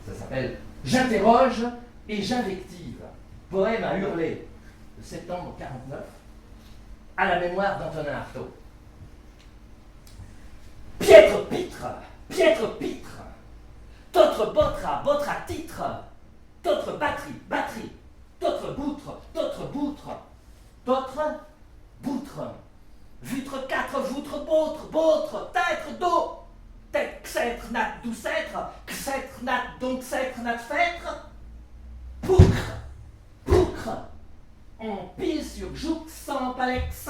Ça s'appelle J'interroge et j'invective, poème à hurler, de septembre 49, à la mémoire d'Antonin Artaud. Piètre pitre, d'autres botra titre, d'autres batterie, d'autres boutre, d'autres boutre, vutre quatre, voutre, bautre, têtre, d'eau, tête, xêtre, nat, doucêtre, xêtre, nat, donc xêtre, nat, fêtre, poucre, en pile sur jouk, sans palex,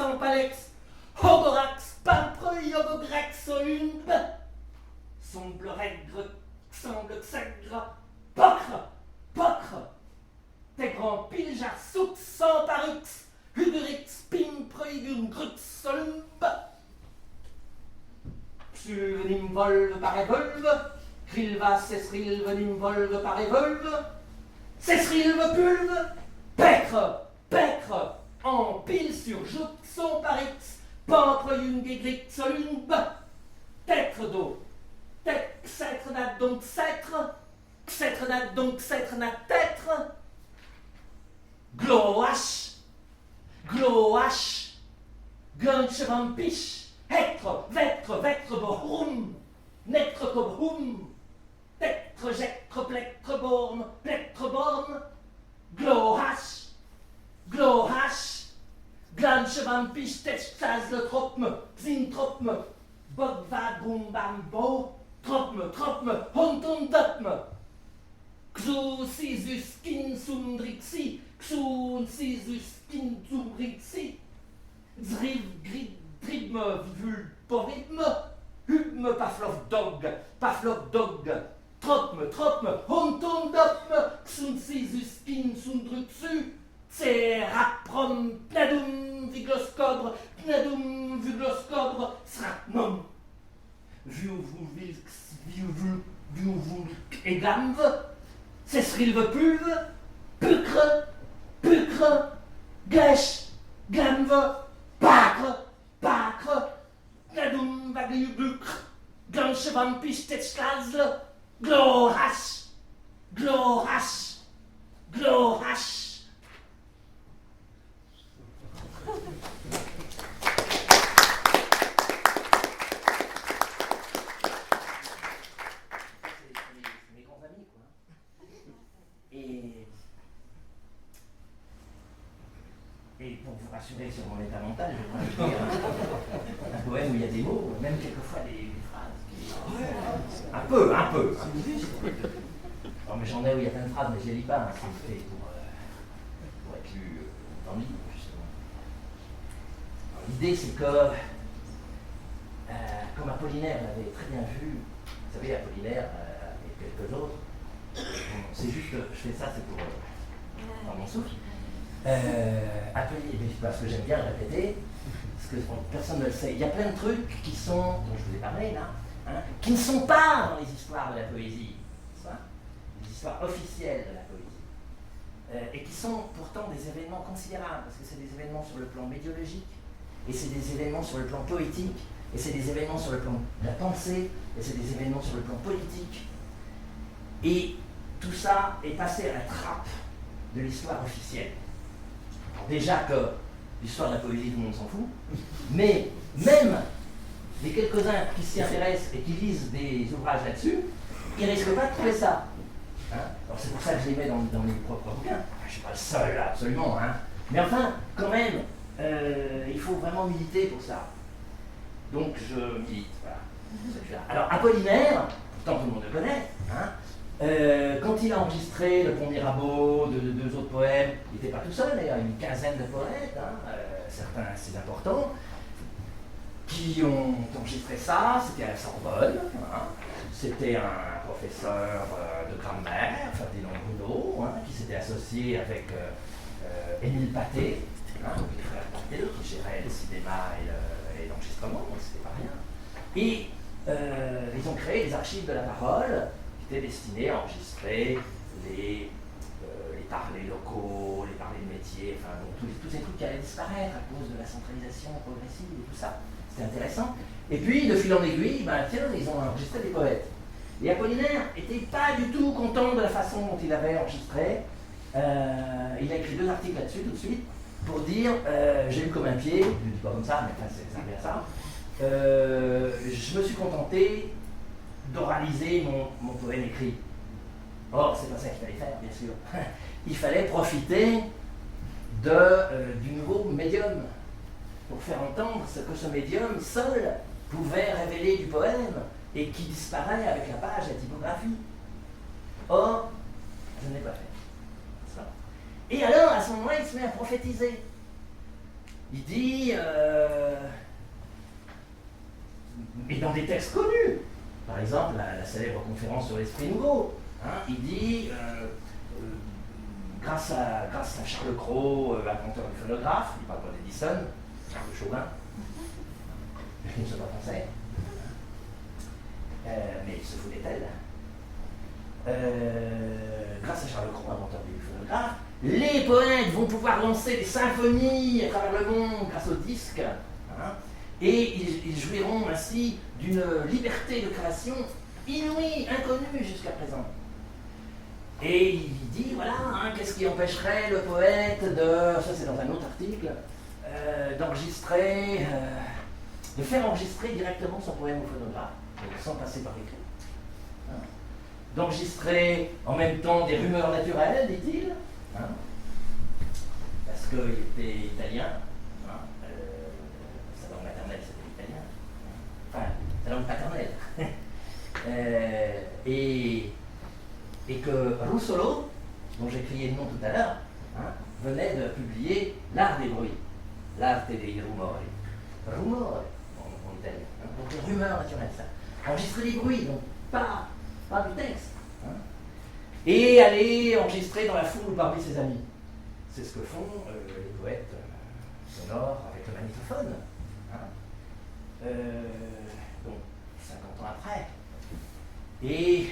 hogorax, pampre, yogogrex, solumbe, sombre règre, semble xègre, pocre, tegran pile, jarsouk, sans parux, hugurix, pimpre, grux, solumbe, psuvenim volve par évolve, crilva, cesrilve, nimvolve par évolve, cesrilve, pulve, pècre, en pile sur jouk, son parix, pampre, yungegric, solumbe, têtre d'eau, tête, xêtre, nat, donc cêtre, xêtre, nat, donc cêtre, nat, têtre, gloache, glunche, vampiche, hectre, vectre, bohum, nectre, cobhum, tectre, jectre, plectre, borne, gloache, glunche, vampiche, techstase, le tropme, zintropme, bogva, gumbambo, tropme, hontondopme, xu, sisus, kin, sundrixi, xun, sisus, kin, zumrixi, zriv, grid, dribme, vivul, poribme, hubme, paflov, dog, tropme, hontondopme, xun, sisus, kin, sundruxu, Seraprom, pnadum, vigloskobre, sratmum, viuvulk, eglamve, cesrilve, pulve, pucre, glèche, glamve, pacre, pnadum, vagliubucre, glanche, vampiche, tetschkazle, glorache. Mes grands amis, quoi. rassurer sur mon état mental, je vais pas écrire un poème où il y a des mots, même quelquefois des phrases. Un peu. Non, mais j'en ai où il y a plein de phrases, mais je ne les lis pas, hein, c'est fait pour être lu dans le livre, justement. L'idée, c'est que, comme Apollinaire l'avait très bien vu, vous savez, Apollinaire et quelques autres, c'est juste que je fais ça, c'est pour dans mon souffle. Parce que j'aime bien le répéter, parce que personne ne le sait. Il y a plein de trucs qui sont, dont je vous ai parlé là, hein, qui ne sont pas dans les histoires de la poésie, les histoires officielles de la poésie, et qui sont pourtant des événements considérables, parce que c'est des événements sur le plan médiologique, et c'est des événements sur le plan poétique, et c'est des événements sur le plan de la pensée, et c'est des événements sur le plan politique. Et tout ça est passé à la trappe de l'histoire officielle. Alors déjà que l'histoire de la poésie, tout le monde s'en fout, mais même les quelques-uns qui s'y intéressent et qui lisent des ouvrages là-dessus, ils ne risquent pas de trouver ça. Hein, alors c'est pour ça que je les mets dans mes propres bouquins. Je ne suis pas le seul, là, absolument. Hein. Mais enfin, quand même, il faut vraiment militer pour ça. Donc je milite, voilà. Alors Apollinaire, pourtant tout le monde le connaît, hein, quand il a enregistré Le Pont Mirabeau, deux autres poèmes, il n'était pas tout seul, d'ailleurs, il y a une quinzaine de poètes, hein, certains assez importants, qui ont enregistré ça. C'était à la Sorbonne, hein, c'était un professeur de grammaire, Ferdinand Bruno, hein, qui s'était associé avec Émile Pathé, hein, les frères Pathé, qui géraient le cinéma et l'enregistrement, donc c'était pas rien. Et ils ont créé les archives de la parole, qui étaient destinées à enregistrer les parlers locaux, les parlers de métier, enfin bon, tous ces trucs qui allaient disparaître à cause de la centralisation progressive et tout ça. C'était intéressant. Et puis, de fil en aiguille, ben, tiens, ils ont enregistré des poètes. Et Apollinaire n'était pas du tout content de la façon dont il avait enregistré. Il a écrit 2 articles là-dessus tout de suite pour dire j'ai eu comme un pied, je ne dis pas comme ça, mais enfin, ça revient à ça. Je me suis contenté d'oraliser mon poème écrit. Or, c'est pas ça qu'il fallait faire, bien sûr. Il fallait profiter du nouveau médium pour faire entendre ce que ce médium seul pouvait révéler du poème et qui disparaît avec la page, la typographie. Or, je ne l'ai pas fait. Ça. Et alors, à ce moment-là, il se met à prophétiser. Il dit, et dans des textes connus, par exemple, la célèbre conférence sur l'esprit nouveau, hein, il dit, grâce à Charles Cros, inventeur du phonographe, il parle pas d'Edison, Charles Chauvin, il ne soit pas français, mais il se fout des tels. Grâce à Charles Cros, inventeur du phonographe, les poètes vont pouvoir lancer des symphonies à travers le monde grâce au disque, hein, et ils jouiront ainsi d'une liberté de création inouïe, inconnue jusqu'à présent. Et il dit, voilà, hein, qu'est-ce qui empêcherait le poète de, ça c'est dans un autre article, d'enregistrer, de faire enregistrer directement son poème au phonographe, sans passer par l'écrit. Hein, d'enregistrer en même temps des rumeurs naturelles, dit-il, hein, parce qu'il était italien, hein, sa langue maternelle c'était l'italien, enfin, sa langue paternelle. Et que Russolo, dont j'ai crié le nom tout à l'heure, hein, venait de publier L'art des bruits, l'arte dei rumori. Rumore en italien, hein, donc les rumeurs naturelles, ça. Enregistrer des bruits, donc pas du texte. Hein, et aller enregistrer dans la foule ou parmi ses amis. C'est ce que font les poètes sonores avec le magnétophone. Hein. Donc, 50 ans après. Et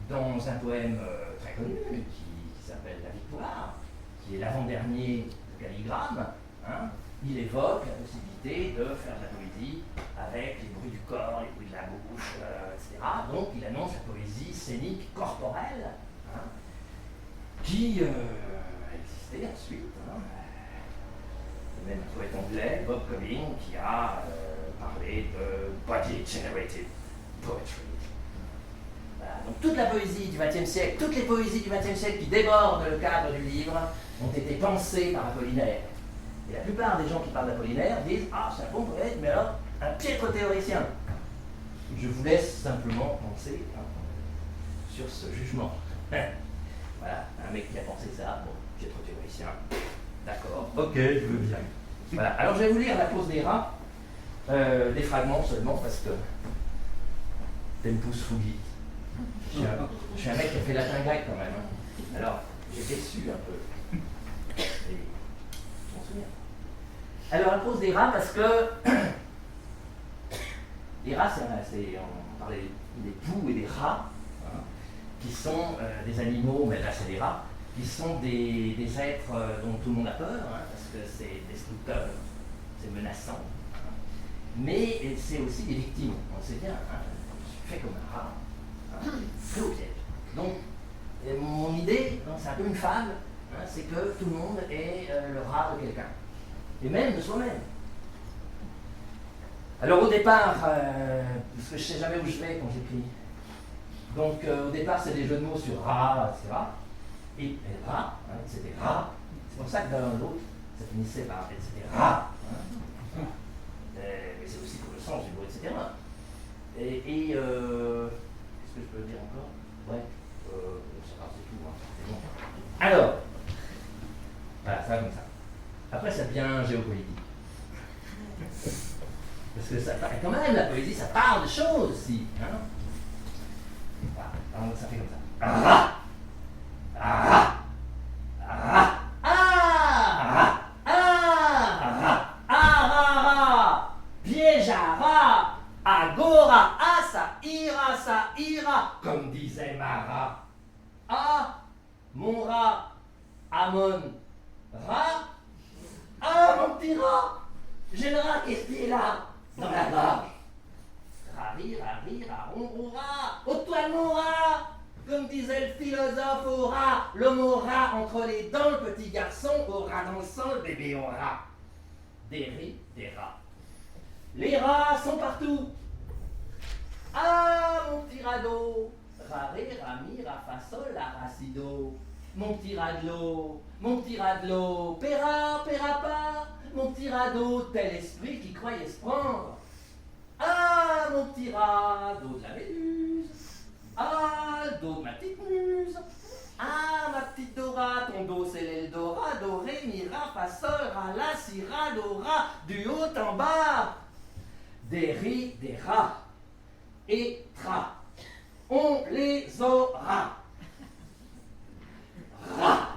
dans un poème très connu qui s'appelle La Victoire, qui est l'avant-dernier de Calligramme, hein, il évoque la possibilité de faire de la poésie avec les bruits du corps, les bruits de la bouche, etc. Donc il annonce la poésie scénique corporelle, hein, qui a existé ensuite. Hein. Même un poète anglais, Bob Collin, qui a parlé de body generated poetry. Voilà. Donc toute la poésie du XXe siècle, toutes les poésies du XXe siècle qui débordent le cadre du livre ont été pensées par Apollinaire. Et la plupart des gens qui parlent d'Apollinaire disent « Ah, c'est un bon poète, mais alors, un piètre théoricien ». Je vous laisse simplement penser sur ce jugement. Voilà, un mec qui a pensé ça, bon, piètre théoricien, d'accord, ok, je veux bien. Voilà, alors je vais vous lire La pose des rats, des fragments seulement, parce que tempus fugit. Je suis un mec qui a fait latin-grec quand même, hein. Alors, j'ai déçu un peu. Et je m'en souviens. Alors, La pose des rats, parce que les rats, on parlait des poux et des rats, hein, qui sont des animaux, mais là c'est des rats, qui sont des êtres dont tout le monde a peur, hein, parce que c'est destructeur, c'est menaçant. Hein. Mais c'est aussi des victimes, on le sait bien. Hein, je suis fait comme un rat, hein, pris au piège. Donc, mon idée, c'est un peu une fable, hein, c'est que tout le monde est le rat de quelqu'un, et même de soi-même. Alors au départ, parce que je ne sais jamais où je vais quand j'écris, donc au départ c'est des jeux de mots sur rat, etc. Et rat, hein, c'était rat. C'est pour ça que dans l'autre, ça finissait par etc. Hein. Mais c'est aussi pour le sens du mot, etc. Et qu'est-ce que je peux dire encore? Ouais, ça va, c'est tout. Hein. C'est bon. Alors, voilà, ça va comme ça. Après ça devient géopolitique. Parce que ça, quand même, la poésie, ça parle de choses aussi. Hein. Voilà, alors ça fait comme ça. Ah, ah, ah, ah, ah, ah, piège à rat, agora, ça ira, comme disait Marat. Ah, mon rat, Amon, rat, ah, mon petit rat, j'ai le rat qui est là. Dans la gorge. Rari, raron, rat. Au toi mon rat. Comme disait le philosophe au rat, l'homme au rat entre les dents, le petit garçon au rat dans le sang, le bébé au rat. Des rires, des rats. Les rats sont partout. Ah, mon petit radeau. Raré, rami, rafasol, aracido. Mon petit radelot, péra, pas. Mon petit radeau, tel esprit qui croyait se prendre. Ah, mon petit radeau de la méduse. Ah, le dos de ma petite muse. Ah, ma petite Dora, ton dos c'est l'Eldorado. Ré, mi, ra, fa, sol, ra, la, si, ra, do, ra, du haut en bas. Des ris, des rats. Et tra. On les aura. Ra.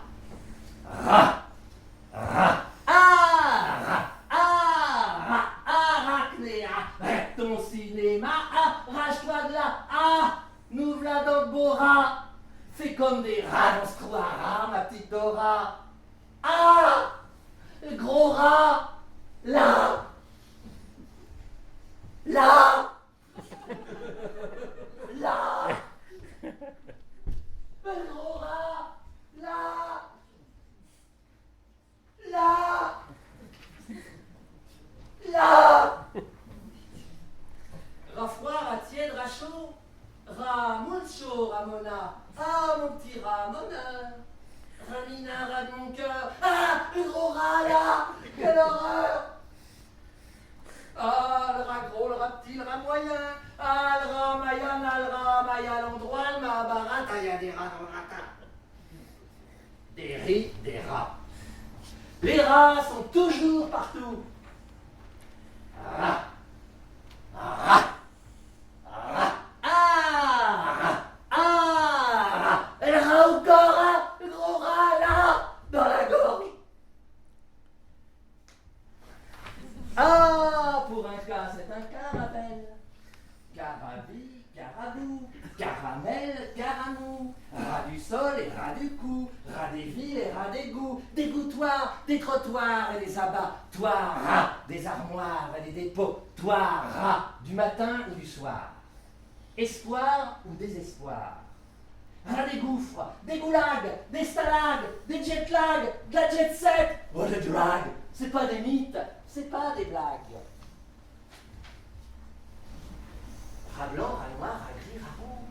Ra. Ra. Ton cinéma, arrache-toi de là, nous v'là dans le beau rat, fais comme des rats dans ce trou à rat, ma petite Dora, le gros rat, là, le gros rat, là. Rat froid, rat tiède, rat chaud, rat moule chaud, Ramona. Ah, mon petit rat, mon heure. Ramina, rat de mon cœur. Ah, le gros rat là, quelle horreur. Ah, le rat gros, le rat petit, le rat moyen. Ah, le rat maya, l'endroit, le mabarat. Ah, il y a des rats dans le ratin. Des rits, des rats. Les rats sont toujours partout. Rat. Rat. Le rat au corps, le gros rat là, dans la gorge. Ah, pour un cas, c'est un caramel. Carabi, carabou, caramel, caramou. Rat du sol et rat du cou, rat des villes et rat des goûts, des gouttoirs, des trottoirs et des abattoirs, rat des armoires et des dépôts, toirs, rat du matin ou du soir. Espoir ou désespoir. Rat des gouffres, des goulags, des stalags, des jetlags, de la jet set. Oh le drag, c'est pas des mythes, c'est pas des blagues. Rat blanc, rat noir, rat gris, rat rouge.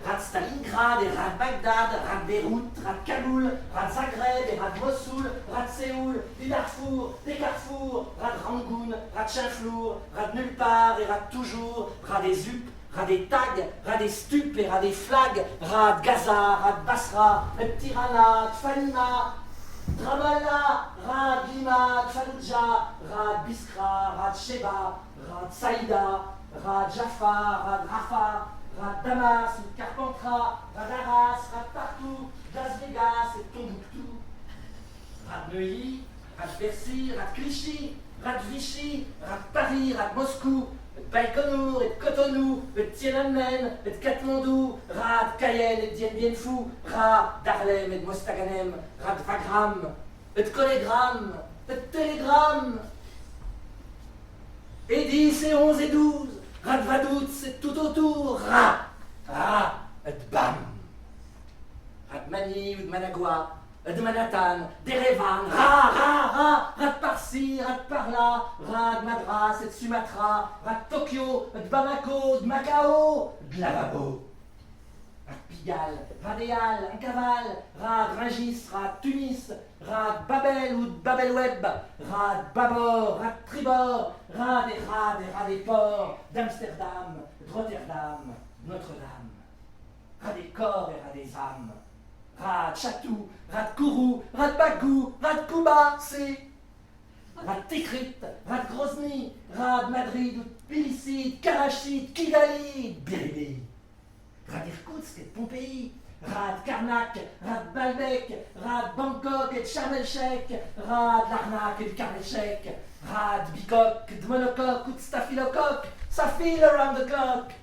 rat Stalingrad et rat Bagdad, rat Beyrouth, rat Kaboul, rat Zagreb et rat Mossoul, rat Séoul, du Darfour, des Carrefours, rat Rangoon, rat Chinflour, rat nulle part et rat toujours, rat des Up, rat des tags, rat des stupes et rat des flags, rat Gaza, rat Basra, Tirana, Fanima, Ramallah, rat Lima, Fallujah, rat Biskra, rat Sheba, rat Saïda, rat Jaffa, rat Rafah, rat Damas, Carpentras, rat Arras, rat partout, Las Vegas et Tombouctou, rat Neuilly, rat Bercy, rat Clichy, rat Vichy, rat Paris, rat Moscou, Baïkonour et Cotonou, et Tiananmen, et Katmandou, rat Cayenne et Dien Bien Phu, rat d'Harlem et de Mostaganem, rat Wagram, et Collégramme, et Télégramme, et 10 et 11 et 12, rat Vaduz et tout autour, rat, et bam, rat Mani ou de Managua, de Manhattan, d'Erevan, rat par-ci, rat par-là, rat de Madras et de Sumatra, rat de Tokyo, de Bamako, de Macao, de Lavabo, rat de Pigalle, rat d'Eyal, un cavale, rat de Rungis, rat de Tunis, rat de Babel ou de Babelweb, rat de Babor, rat de Tribord, rat des ports, d'Amsterdam, de Rotterdam, de Notre-Dame, rat des corps et rat des âmes, rat de Chatou, rat de Kourou, rat de Bakou, rat de Cuba, c'est rat de Tikrit, rat de Grozny, rat de Madrid, de Tbilissi, de Karachi, de Kigali, de Birimi, rat d'Irkoutsk et de Pompéi, rat de Karnak, rat de Baalbek, rat de Bangkok et de Sharm el-Sheikh, rat de Larnac et de Karlechek, rat de Bikok, de Monocoque ou de Staphylocoque, ça file around the clock.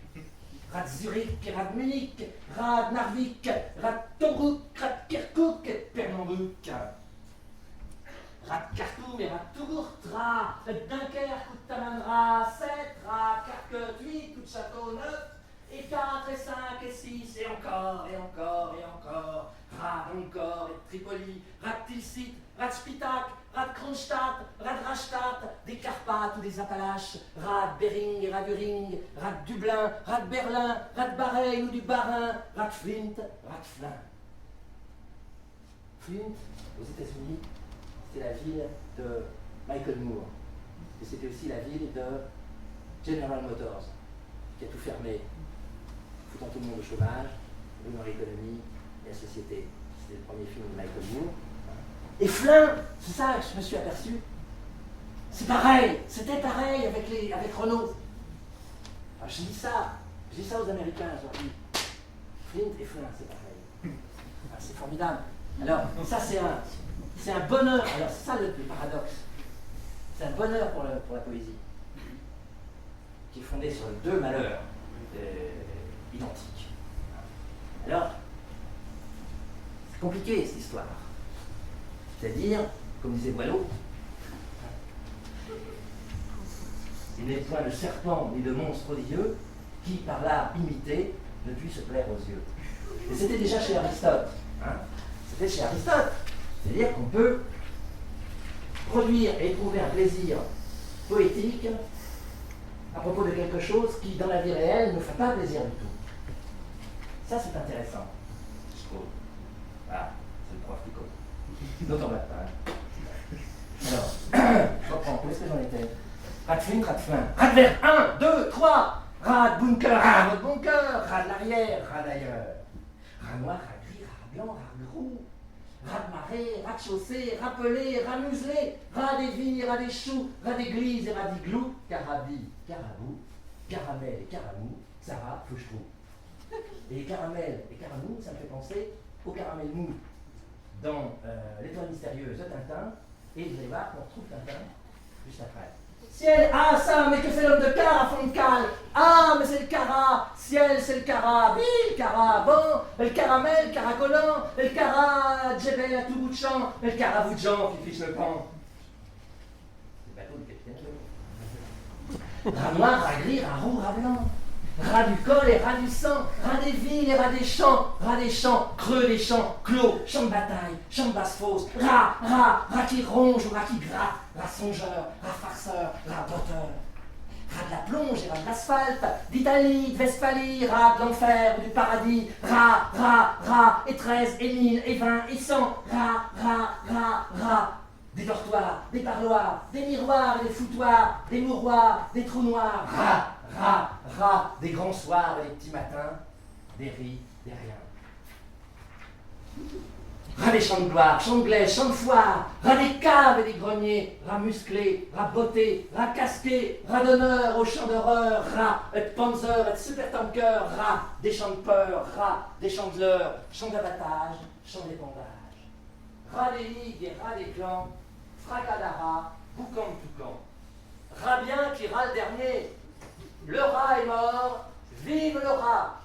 Rat de Zurich, rat de Munich, rat de Narvik, rat de Tobruk, rat de Kirkouk et de Pernambouc. Rat de Khartoum et rat de Touggourt, rat de Dunkerque ou de Tamanrah, 7, rat de Carquette, 8 ou de Château, 9, et 4 et 5 et 6 et encore et encore et encore. Rat d'Angkor et de Tripoli, rat de Tilsit, rat de Spitak, rat de Kronstadt, rat de Rastatt, des Carpates ou des Appalaches, rat de Bering et rat du Ring, rat de Dublin, rat de Berlin, rat de Bahreïn ou du Bas-Rhin, rat de Flint, rat de Flint. Flint, aux États-Unis, c'était la ville de Michael Moore. Et c'était aussi la ville de General Motors, qui a tout fermé, foutant tout le monde au chômage, ruinant l'économie et la société. C'était le premier film de Michael Moore. Et Flint, c'est ça que je me suis aperçu. C'est pareil, c'était pareil avec Renault. Alors, je dis ça aux Américains, je leur dis, Flint et Flint, c'est pareil. Ah, c'est formidable. Alors, ça c'est un bonheur. Alors, c'est ça le paradoxe. C'est un bonheur pour la poésie, qui est fondée sur deux malheurs identiques. Alors, c'est compliqué cette histoire. C'est-à-dire, comme disait Boileau, il n'est point de serpent ni de monstre prodigieux qui, par l'art imité, ne puisse se plaire aux yeux. Et c'était déjà chez Aristote. C'était chez Aristote. C'est-à-dire qu'on peut produire et éprouver un plaisir poétique à propos de quelque chose qui, dans la vie réelle, ne fait pas plaisir du tout. Ça, c'est intéressant, je trouve. Voilà, c'est le prof qui compte. D'autant pas. Alors, je reprends, où est-ce que j'en étais? Rat de Flint, rat de Flint. Rat de vert, 1, 2, 3. Rat de bunker, rat de bunker. Rat de l'arrière, rat d'ailleurs. Rat noir, rat gris, rat blanc, rat gros. Rat de marée, rat de chaussée, rat pelé, rat muselé. Rat des vignes, rat des choux, rat d'église et rat d'igloo. Carabi, carabou, caramel et caramou. Sarah, fouche-trou. Et caramel et caramou, ça me fait penser au caramel mou dans L'étoile mystérieuse de Tintin, et vous allez voir qu'on retrouve Tintin juste après. Ciel, ah ça, mais que fait l'homme de car à fond de cale? Ah, mais c'est le cara, ciel, c'est le cara, oui, le cara, bon, le caramel, le caracolant, le cara, djebel à tout bout de champ, le caravoujan qui fiche le pan. C'est le bateau du capitaine. Rat noir, rat gris, rat roux, rat blanc. Rat du col et rat du sang, rat des villes et rat des champs, creux des champs, clos, champ de bataille, champ de basse-fosse, rat qui ronge ou rat qui gratte, rat songeur, rat farceur, rat botteur, rat de la plonge et rats de l'asphalte, d'Italie, de Westphalie, rats de l'enfer ou du paradis, rats, rats, rats, et 13, et 1000, et 20, et 100, rats, rats, rats, rats. Des dortoirs, des parloirs, des miroirs et des foutoirs, des mouroirs, des trous noirs, rats, rats, rats, des grands soirs et des petits matins, des ris, des riens. Rats des champs de gloire, champs de glaive, champs de foire, rats des caves et des greniers, rats musclés, rats bottés, rats casqués, rats d'honneur au champ d'horreur, rats et panzer et supertanker, rats des champs de peur, rats des chandeleurs, champs d'abattage, champs d'épandage. Rats des ligues et rats des clans, fracas d'ara, boucan de toucan. Rat bien qui rat le dernier, le rat est mort, vive le rat!